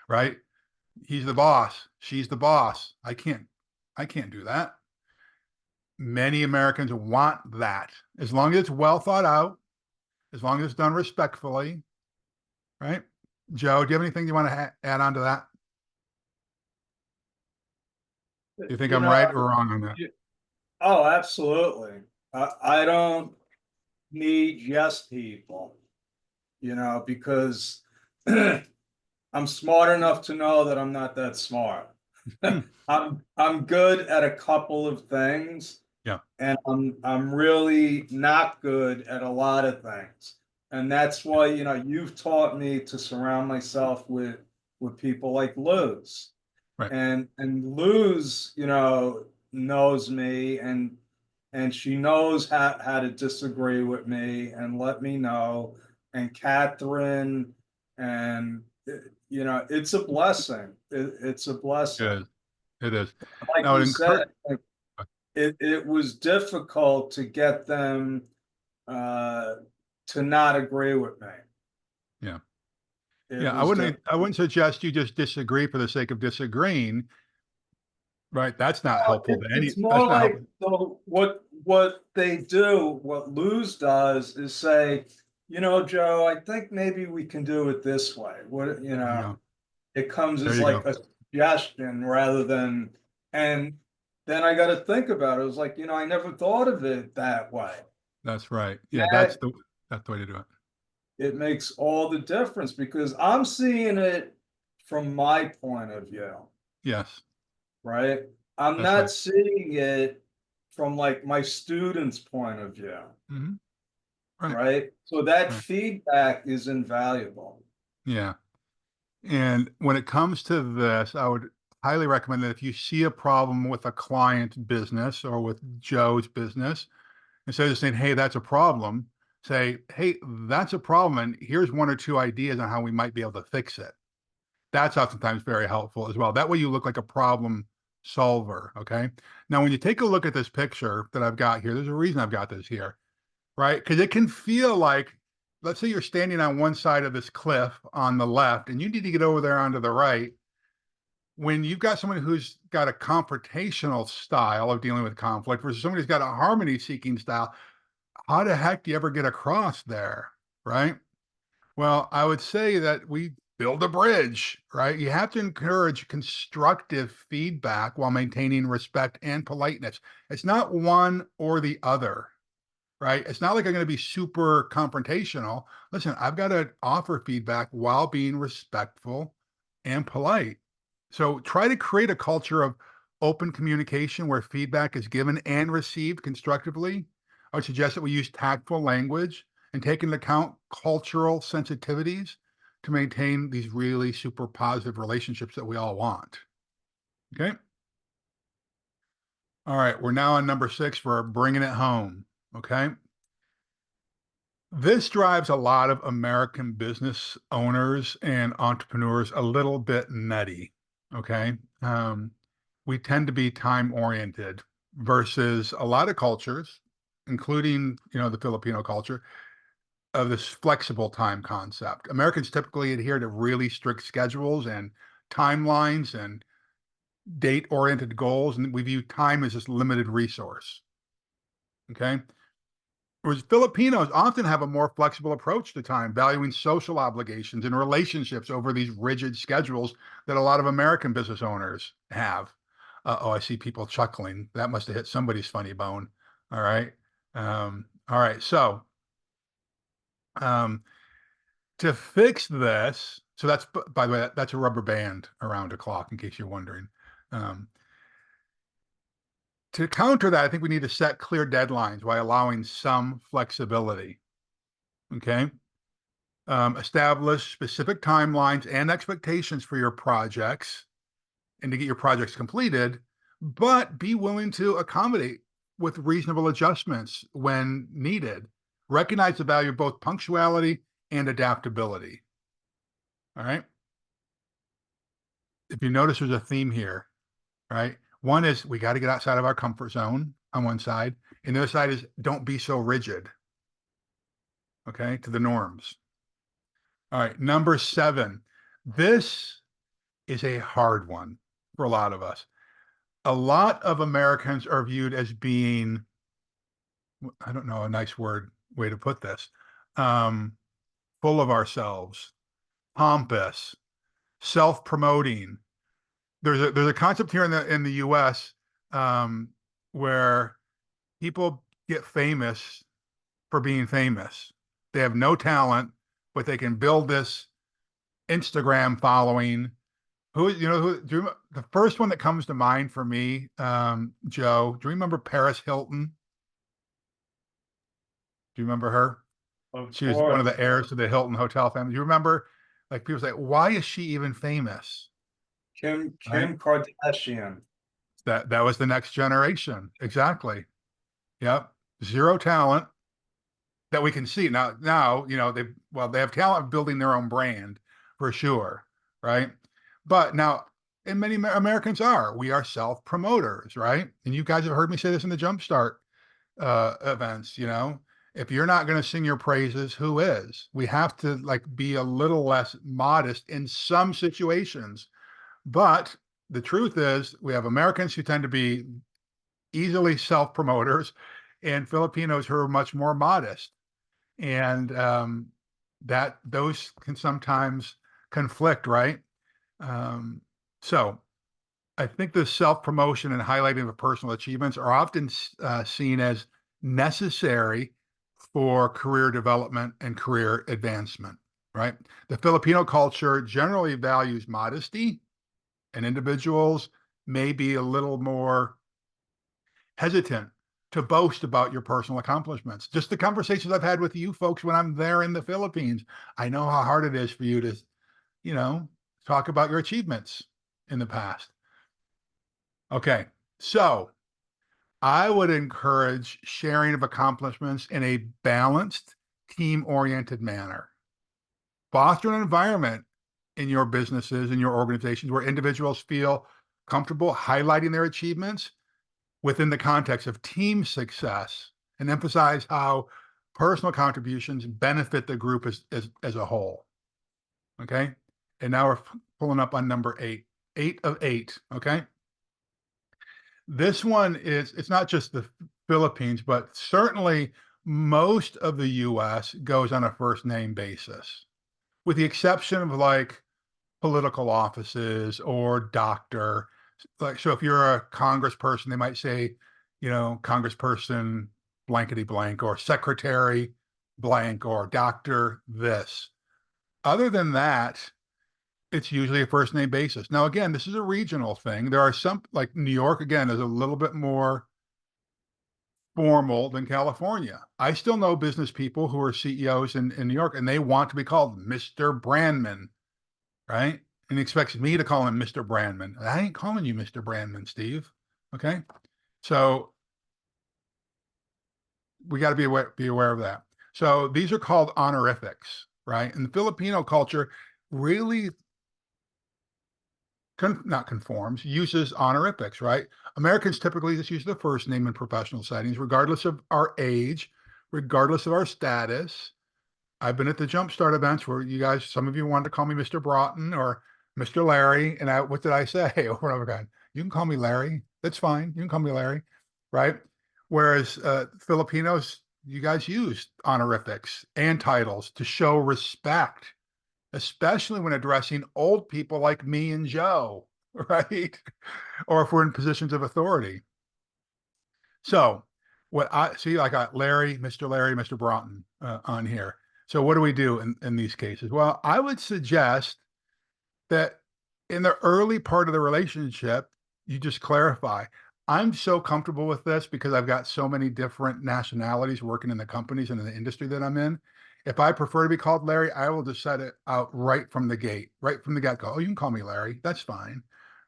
Right? He's the boss. She's the boss. I can't do that. Many Americans want that. As long as it's well thought out, as long as it's done respectfully, right? Joe, do you have anything you want to add on to that? Do you think I'm right or wrong on that? Oh, absolutely. I don't need yes people, because I'm smart enough to know that I'm not that smart. I'm good at a couple of things. Yeah. And I'm really not good at a lot of things. And that's why, you've taught me to surround myself with people like Luz. Right. And Luz, knows me, and she knows how to disagree with me and let me know. And Catherine And, you know, it's a blessing. It's a blessing. It is. It is. Like Now, you said, it was difficult to get them to not agree with me. Yeah. It Yeah, was I wouldn't suggest you just disagree for the sake of disagreeing. Right, that's not helpful to any. It's That's more not like, helpful. so what they do, what Luz does is say, you know, Joe, I think maybe we can do it this way. What, you There you know, go. it comes There as you like go. a suggestion rather than, and then I got to think about it. It was like, you know, I never thought of it that way. That's right. Yeah, That that's the way to do it. it makes all the difference because I'm seeing it from my point of view, Yes, right? I'm that's not right. seeing it from like my students' point of view, Hmm. Right, right? So that right. feedback is invaluable. Yeah. And when it comes to this, I would highly recommend that if you see a problem with a client's business or with Joe's business, instead of saying, "Hey, that's a problem," say, "Hey, that's a problem, and here's one or two ideas on how we might be able to fix it." That's oftentimes very helpful as well. That way you look like a problem solver, okay? Now, when you take a look at this picture that I've got here, there's a reason I've got this here, right? Because it can feel like, let's say you're standing on one side of this cliff on the left, and you need to get over there onto the right. When you've got someone who's got a confrontational style of dealing with conflict versus somebody who's got a harmony-seeking style, how the heck do you ever get across there, right? Well, I would say that we build a bridge, right? You have to encourage constructive feedback while maintaining respect and politeness. It's not one or the other, right? It's not like I'm going to be super confrontational. Listen, I've got to offer feedback while being respectful and polite. So try to create a culture of open communication where feedback is given and received constructively. I would suggest that we use tactful language and take into account cultural sensitivities to maintain these really super positive relationships that we all want. Okay. All right. We're now on number 6 for bringing it home. Okay. This drives a lot of American business owners and entrepreneurs a little bit nutty. Okay. We tend to be time oriented versus a lot of cultures, including, the Filipino culture, of this flexible time concept. Americans typically adhere to really strict schedules and timelines and date oriented goals, and we view time as this limited resource. Okay. Whereas Filipinos often have a more flexible approach to time, valuing social obligations and relationships over these rigid schedules that a lot of American business owners have. Oh, I see people chuckling. That must have hit somebody's funny bone. All right. All right. So, to fix this, so that's, by the way, that's a rubber band around a clock, in case you're wondering. To counter that, I think we need to set clear deadlines while allowing some flexibility. Okay. Establish specific timelines and expectations for your projects and to get your projects completed, but be willing to accommodate with reasonable adjustments when needed. Recognize the value of both punctuality and adaptability. All right. If you notice, there's a theme here, right? One is we got to get outside of our comfort zone on one side, and the other side is don't be so rigid, okay, to the norms. All right, number 7. This is a hard one for a lot of us. A lot of Americans are viewed as being, I don't know, a nice way to put this, full of ourselves, pompous, self-promoting. There's a concept here in the U.S. Where people get famous for being famous. They have no talent, but they can build this Instagram following. The first one that comes to mind for me, Joe, do you remember Paris Hilton? Do you remember her? Of She was one of course. the heirs to the Hilton hotel family. Do you remember, like, people say, why is she even famous? Kim Right? Kardashian. That was the next generation. Exactly. Yep. Zero talent that we can see now. They have talent of building their own brand, for sure, right? But now, and many Americans are, we are self-promoters, right? And you guys have heard me say this in the Jumpstart events, if you're not going to sing your praises, who is? We have to like be a little less modest in some situations. But the truth is, we have Americans who tend to be easily self-promoters and Filipinos who are much more modest. And that those can sometimes conflict, right? So I think the self-promotion and highlighting of personal achievements are often seen as necessary for career development and career advancement, right? The Filipino culture generally values modesty, and individuals may be a little more hesitant to boast about your personal accomplishments. Just the conversations I've had with you folks when I'm there in the Philippines, I know how hard it is for you to, talk about your achievements in the past. Okay, so I would encourage sharing of accomplishments in a balanced, team-oriented manner. Foster an environment in your businesses and your organizations where individuals feel comfortable highlighting their achievements within the context of team success, and emphasize how personal contributions benefit the group as a whole. Okay. And now we're pulling up on number 8, 8 of 8. Okay. This one it's not just the Philippines, but certainly most of the US goes on a first name basis, with the exception of like political offices or doctor. Like, so if you're a congressperson, they might say, Congressperson blankety blank, or secretary blank, or doctor this. Other than that, it's usually a first name basis. Now, again, this is a regional thing. There are some, like New York, again, is a little bit more formal than California. I still know business people who are CEOs in New York, and they want to be called Mr. Brandman, right? And he expects me to call him Mr. Brandman. I ain't calling you Mr. Brandman, Steve. Okay. So we got to be aware of that. So these are called honorifics, right? And the Filipino culture really not conforms, uses honorifics, right? Americans typically just use the first name in professional settings, regardless of our age, regardless of our status. I've been at the Jumpstart events where some of you wanted to call me Mr. Broughton or Mr. Larry. And what did I say over and over again? You can call me Larry. That's fine. You can call me Larry, right? Whereas Filipinos, you guys use honorifics and titles to show respect, especially when addressing old people like me and Joe, right? Or if we're in positions of authority. So what I see, I got Larry, Mr. Broughton on here. So what do we do in these cases? Well, I would suggest that in the early part of the relationship, you just clarify, I'm so comfortable with this because I've got so many different nationalities working in the companies and in the industry that I'm in. If I prefer to be called Larry, I will just set it out right from the gate, right from the get-go. Oh, you can call me Larry. That's fine,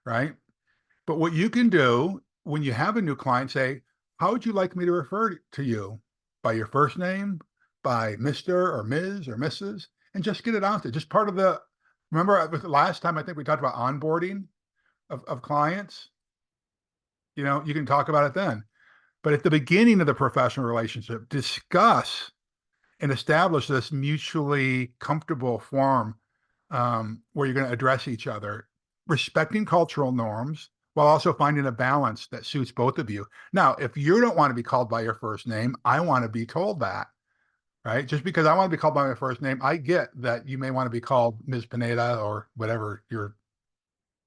right? But what you can do when you have a new client, say, how would you like me to refer to you? By your first name, by Mr. or Ms. or Mrs., and just get it out there. Just part of remember last time I think we talked about onboarding of clients? You can talk about it then. But at the beginning of the professional relationship, discuss and establish this mutually comfortable form where you're going to address each other, respecting cultural norms, while also finding a balance that suits both of you. Now, if you don't want to be called by your first name, I want to be told that, right? Just because I want to be called by my first name, I get that you may want to be called Ms. Pineda or whatever your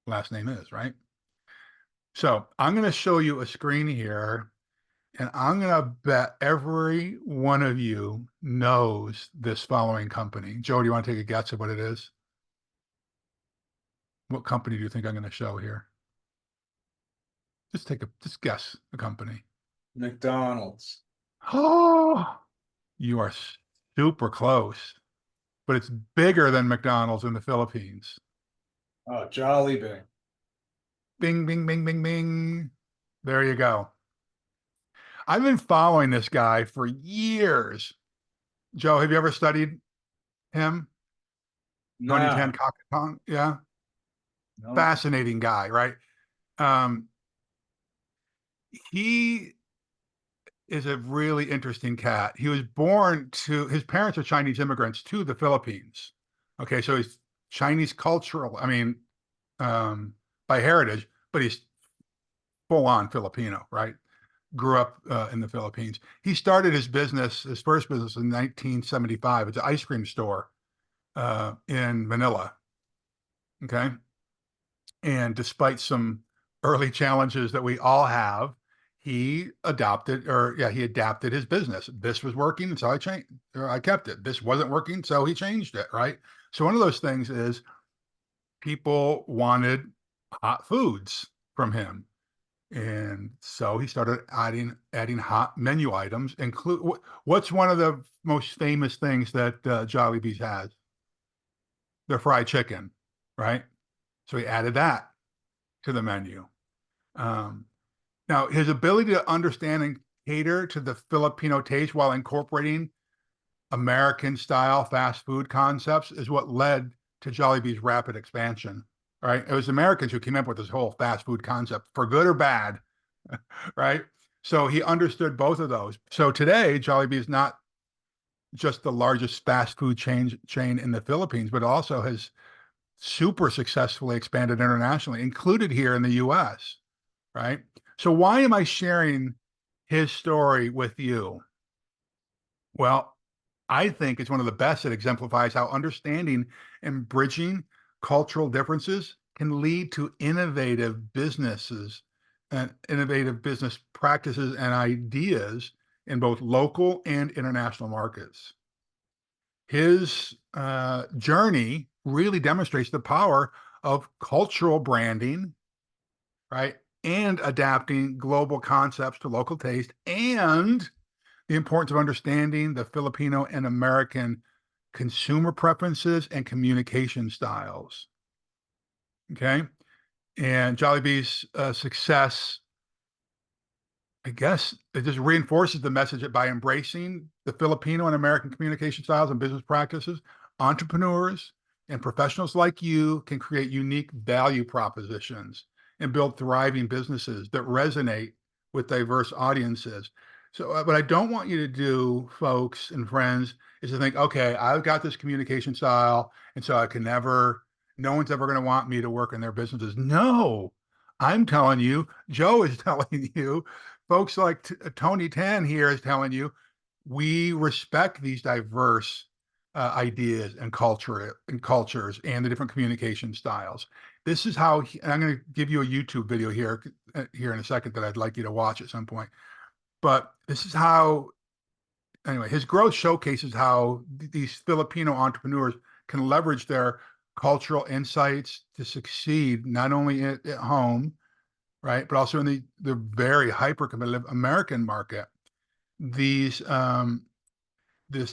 last name is, right? So I'm going to show you a screen here, and I'm going to bet every one of you knows this following company. Joe, do you want to take a guess at what it is? What company do you think I'm going to show here? Just guess a company. McDonald's. Oh, you are super close, but it's bigger than McDonald's in the Philippines. Oh, Jollibee. Bing, bing, bing, bing, bing. There you go. I've been following this guy for years. Joe, have you ever studied him? Tony Tan No, Kakatong, yeah, no. fascinating guy, right? Um, he is a really interesting cat. He was born to his parents are Chinese immigrants to the Philippines. Okay, so he's Chinese cultural, I mean, by heritage, but he's full on Filipino, right? Grew up in the Philippines. He started his first business in 1975. It's an ice cream store in Manila. Okay. And despite some early challenges that we all have, he adapted his business. This was working, so I changed, or I kept it. This wasn't working, so he changed it, right? So one of those things is people wanted hot foods from him. And so he started adding hot menu items. What's one of the most famous things that Jollibee's has? The fried chicken, right? So he added that to the menu. Um, Now, his ability to understand and cater to the Filipino taste while incorporating American style fast food concepts is what led to Jollibee's rapid expansion. Right? It was Americans who came up with this whole fast food concept, for good or bad, right? So he understood both of those. So today, Jollibee is not just the largest fast food chain in the Philippines, but also has super successfully expanded internationally, included here in the US, right? So why am I sharing his story with you? Well, I think it's one of the best that exemplifies how understanding and bridging cultural differences can lead to innovative businesses and innovative business practices and ideas in both local and international markets. His journey really demonstrates the power of cultural branding, right? And adapting global concepts to local taste, and the importance of understanding the Filipino and American consumer preferences and communication styles. Okay. And Jollibee's success, I guess, it just reinforces the message that by embracing the Filipino and American communication styles and business practices, entrepreneurs and professionals like you can create unique value propositions and build thriving businesses that resonate with diverse audiences. So, what I don't want you to do, folks and friends, is to think, okay, I've got this communication style, and so no one's ever going to want me to work in their businesses. No, I'm telling you, Joe is telling you, folks like Tony Tan here is telling you, we respect these diverse ideas and cultures and the different communication styles. This is how and I'm going to give you a YouTube video here in a second that I'd like you to watch at some point. But this is how, anyway, his growth showcases how these Filipino entrepreneurs can leverage their cultural insights to succeed not only at home, right, but also in the very hyper competitive American market. This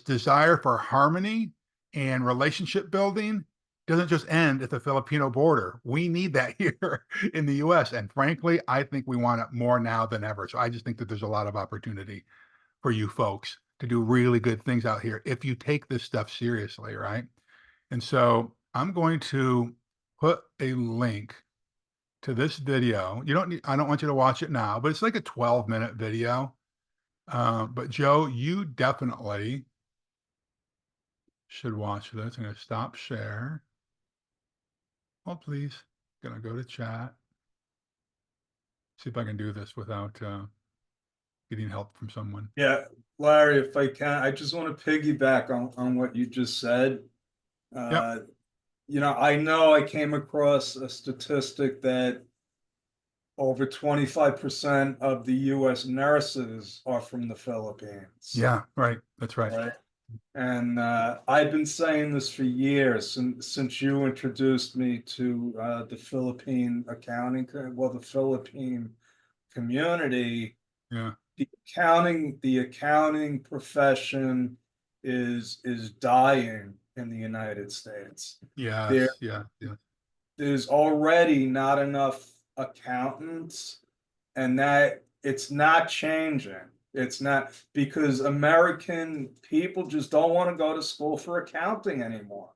desire for harmony and relationship building doesn't just end at the Filipino border. We need that here in the US. And frankly, I think we want it more now than ever. So I just think that there's a lot of opportunity for you folks to do really good things out here if you take this stuff seriously, right? And so I'm going to put a link to this video. I don't want you to watch it now, but it's like a 12-minute video. But Joe, you definitely should watch this. I'm going to stop share. Oh, please. Going to go to chat. See if I can do this without getting help from someone. Yeah, Larry, if I can, I just want to piggyback on what you just said. Yep. I know I came across a statistic that over 25% of the US nurses are from the Philippines. Yeah, right. That's right. Right. And I've been saying this for years, since you introduced me to the Philippine the Philippine community. Yeah. The accounting profession is dying in the United States. Yes. There's already not enough accountants, and that it's not changing. It's not, because American people just don't want to go to school for accounting anymore.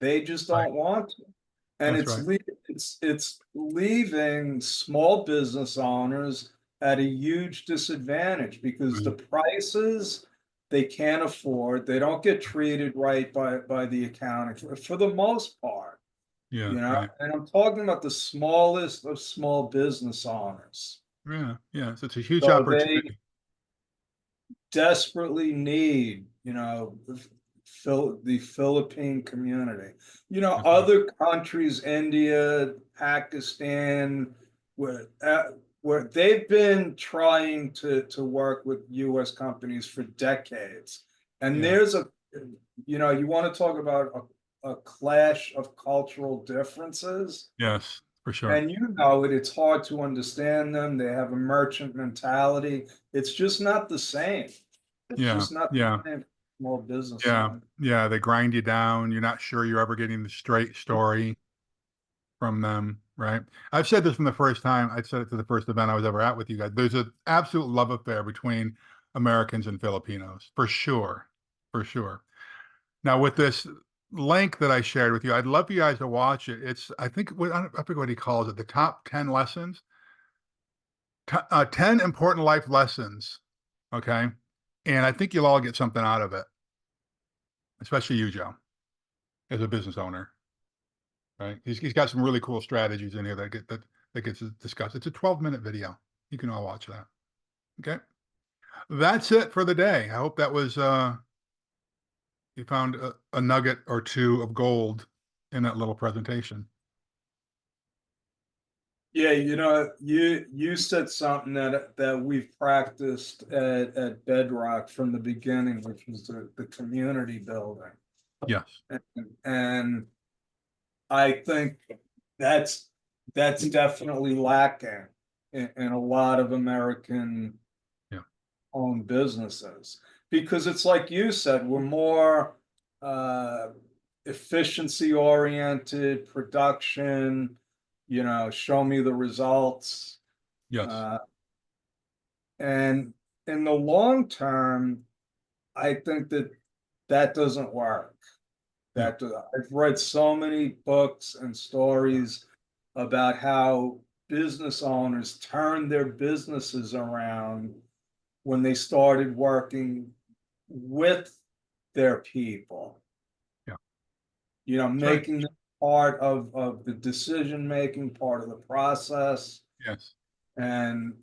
They just Right. don't want to. And That's right. it's leaving small business owners at a huge disadvantage because the prices they can't afford, they don't get treated right by the accounting for the most part, Yeah, you know? right. And I'm talking about the smallest of small business owners. Yeah, yeah. So it's a huge So they opportunity. desperately need, the Philippine community. That's right. Other countries, India, Pakistan, where they've been trying to work with US companies for decades. And Yeah. there's you want to talk about a clash of cultural differences. Yes, for sure. And it's hard to understand them. They have a merchant mentality. It's just not the same. It's Yeah, just not the yeah, same for small business yeah, owner. yeah. They grind you down. You're not sure you're ever getting the straight story from them, right? I've said this from the first time. I said it to the first event I was ever at with you guys. There's an absolute love affair between Americans and Filipinos, for sure, for sure. Now, with this link that I shared with you, I'd love for you guys to watch it. It's, I think, I forget what he calls it, the top 10 lessons, 10 important life lessons. Okay. And I think you'll all get something out of it, especially you, Joe, as a business owner. Right? He's got some really cool strategies in here that gets discussed. It's a 12-minute video. You can all watch that. Okay. That's it for the day. I hope that was you found a nugget or two of gold in that little presentation. Yeah, you said something that we've practiced at Bedrock from the beginning, which was the community building. Yes. And I think that's definitely lacking in a lot of American Yeah. owned businesses. Because it's like you said, we're more efficiency oriented, production, show me the results. Yes. And in the long term, I think that doesn't work. Yeah. I've read so many books and stories about how business owners turned their businesses around when they started working with their people. Yeah. You know, That's right. making them part of the decision making, part of the process. Yes. And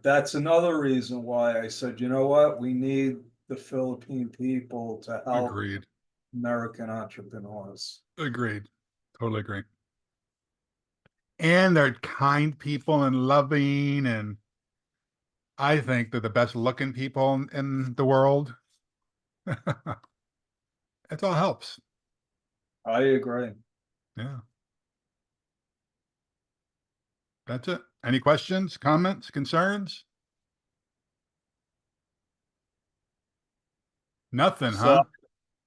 that's another reason why I said, you know what, we need the Philippine people to help Agreed. American entrepreneurs. Agreed. Totally agree. And they're kind people and loving, and I think they're the best looking people in the world. It all helps. I agree. Yeah. That's it. Any questions, comments, concerns? Nothing, So huh?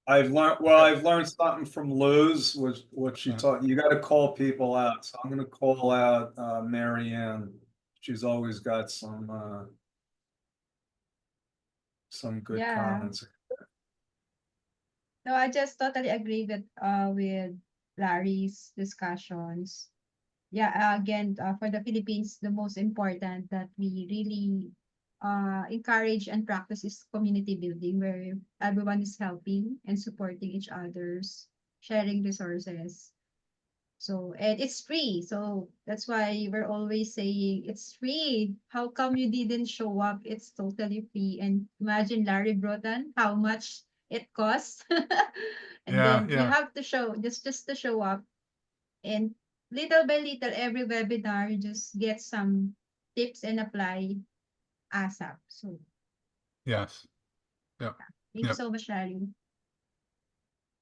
I've learned something from Luz, which what she Yeah. taught. You got to call people out. So I'm going to call out Mary Ann. She's always got some good Yeah. comments. No, I just totally agree with Larry's discussions. Yeah, again, for the Philippines, the most important that we really encourage and practice is community building, where everyone is helping and supporting each other's, sharing resources. So, and it's free. So that's why we're always saying it's free. How come you didn't show up? It's totally free. And imagine Larry Brotan, how much it costs. And Yeah, then you yeah. have to show just to show up. And little by little, every webinar, you just get some tips and apply ASAP. So Yes. Yep. thank you Yep. so much, Larry.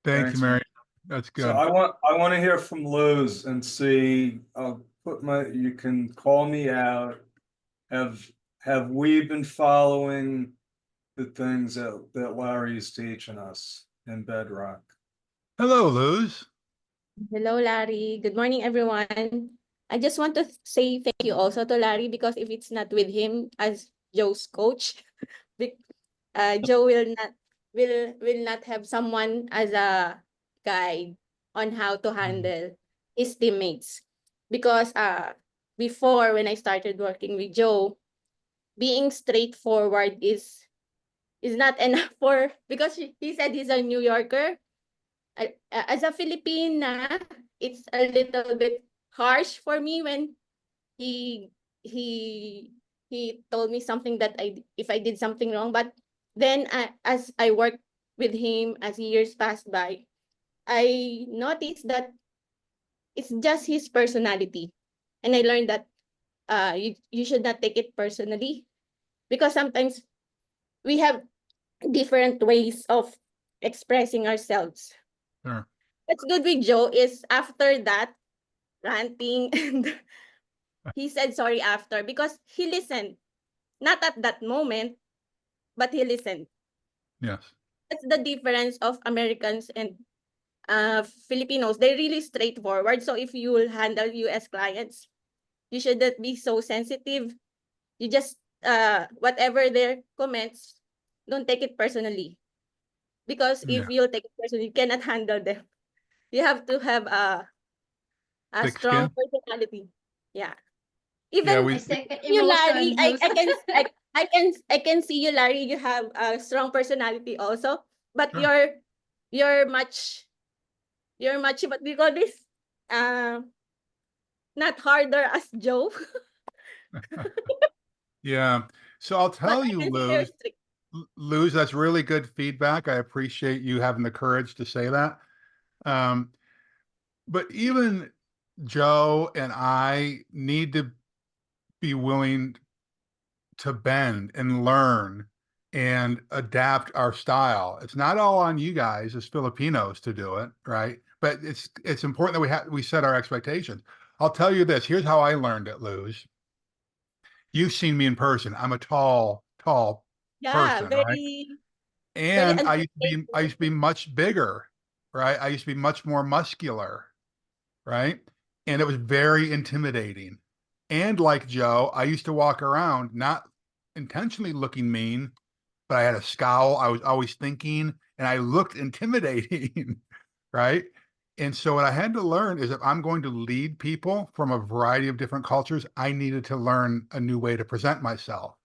Thank you, Thanks, Mary. man. That's So good. I want to hear from Luz and see. You can call me out. Have we been following the things that Larry is teaching us in Bedrock? Hello, Luz. Hello, Larry. Good morning, everyone. I just want to say thank you also to Larry, because if it's not with him as Joe's coach, Joe will not have someone as a guide on how to handle his teammates. Because before, when I started working with Joe, being straightforward is not enough for, because he said he's a New Yorker. As a Filipina, it's a little bit harsh for me when he he he told me something that if I did something wrong. But then as I worked with him, as years passed by, I noticed that it's just his personality, and I learned that you should not take it personally, because sometimes we have different ways of expressing ourselves. Sure. What's good with Joe is after that ranting and he said sorry after, because he listened. Not at that moment, but he listened. Yes. That's the difference of Americans and Filipinos. They're really straightforward. So if you will handle US clients, you shouldn't be so sensitive. You just whatever their comments, don't take it personally. Because if Yeah. you take it personally, you cannot handle them. You have to have a Thick strong skin. personality. Yeah. Yeah, Even My we second you, Larry, emotion, Luz. I can see you, Larry. You have a strong personality also, but sure. you're much, what do you call this? Uh, Not harder as Joe, Yeah. So I'll but tell I you, can see you're Luz, strict. Luz, that's really good feedback. I appreciate you having the courage to say that. Um, but even Joe and I need to be willing to bend and learn and adapt our style. It's not all on you guys as Filipinos to do it, right? But it's important that we set our expectations. I'll tell you this. Here's how I learned it, Luz. You've seen me in person. I'm a tall Yeah, person, right? very And I used to be much bigger, right? I used to be much more muscular, right? And it was very intimidating. And like Joe, I used to walk around not intentionally looking mean, but I had a scowl. I was always thinking, and I looked intimidating, right? And so what I had to learn is if I'm going to lead people from a variety of different cultures, I needed to learn a new way to present myself.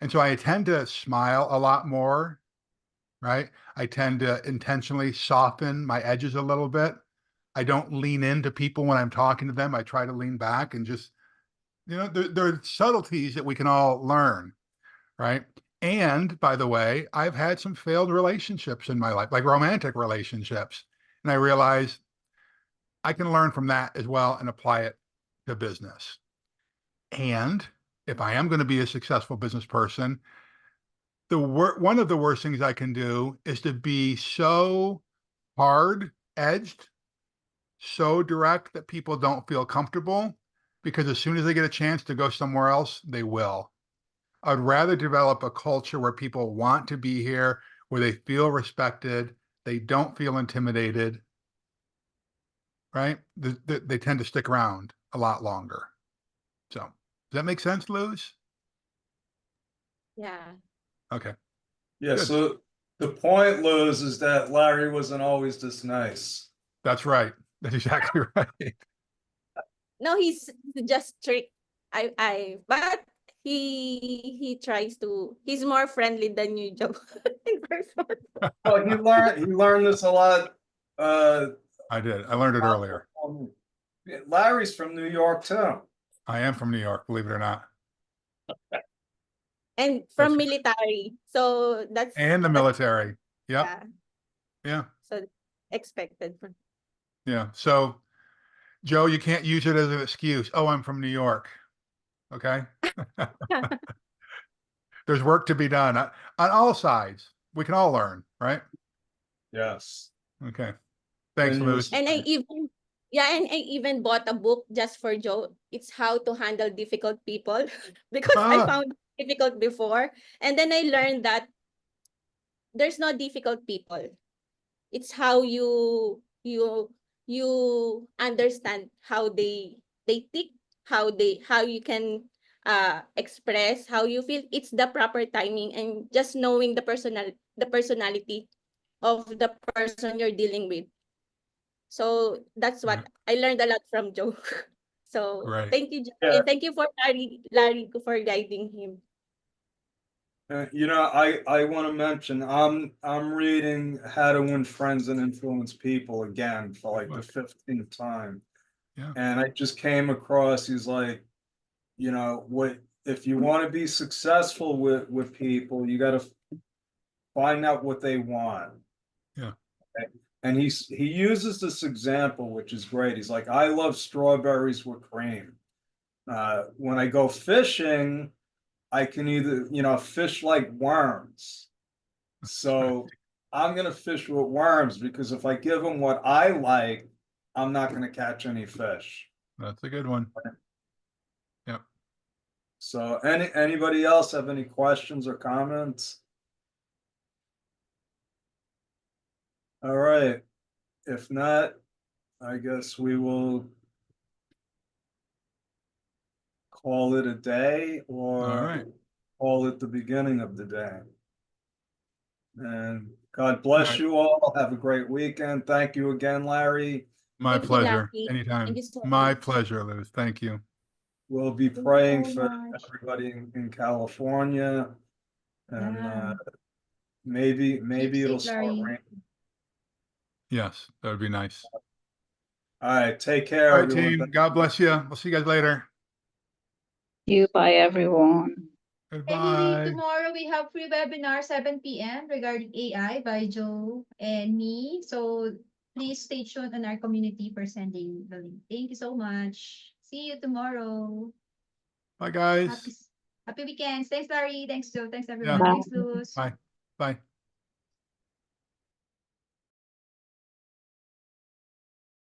And so I tend to smile a lot more, right? I tend to intentionally soften my edges a little bit. I don't lean into people when I'm talking to them. I try to lean back and just, there are subtleties that we can all learn, right? And by the way, I've had some failed relationships in my life, like romantic relationships. And I realized I can learn from that as well and apply it to business. And if I am going to be a successful business person, one of the worst things I can do is to be so hard edged, so direct that people don't feel comfortable, because as soon as they get a chance to go somewhere else, they will. I'd rather develop a culture where people want to be here, where they feel respected, they don't feel intimidated, right? They tend to stick around a lot longer. So, does that make sense, Luz? Yeah. Okay. Yeah, Good. so the point, Luz, is that Larry wasn't always this nice. That's right. That's exactly right. No, he's just strict. But he tries to. He's more friendly than you, Joe, in person. Well, he learned this a lot. I did. I learned it earlier. Larry's from New York too. I am from New York, believe it or not. And That's from military, so and the military. Yep. yeah. Yeah. So expected. Yeah. So, Joe, you can't use it as an excuse. Oh, I'm from New York. Okay. There's work to be done on all sides. We can all learn, right? Yes. Okay. Thanks, Luz. And I even bought a book just for Joe. It's how to handle difficult people because I found difficult before. And then I learned that there's no difficult people. It's how you understand how they think, how you can express how you feel. It's the proper timing and just knowing the personality of the person you're dealing with. So that's what I learned a lot from Joe. So Great. thank you, Joe. Yeah. And thank you for Larry for guiding him. You know, I want to mention I'm reading How to Win Friends and Influence People again for like the 15th time. Yeah. And I just came across, he's like, you know, what if you want to be successful with people, you got to find out what they want. Yeah. Okay? And he uses this example, which is great. He's like, I love strawberries with cream. When I go fishing, I can either, you know, fish like worms. So I'm gonna fish with worms because if I give them what I like, I'm not gonna catch any fish. That's a good one. Yep. So anybody else have any questions or comments? All right. If not, I guess we will call it a day All or right. call it the beginning of the day. And God bless right. you all. Have a great weekend. Thank you again, Larry. My Thank you, pleasure. Larry. Anytime. Thank you so My much. pleasure, Liz. Thank you. We'll be Thank you praying so for much. everybody in California. And Yeah. maybe Keep it'll safe, start Larry. raining. Yes, that would be nice. All right, take care, All right, everyone. team. God bless you. We'll see you guys later. You, bye everyone. Anyway, Goodbye. tomorrow we have free webinar 7 p.m. regarding AI by Joe and me. So please stay tuned on our community for sending the link. Thank you so much. See you tomorrow. Bye, guys. Happy weekends. Thanks, Larry. Thanks, Joe. Thanks, Yeah. everyone. Thanks, Luz. Bye. Bye.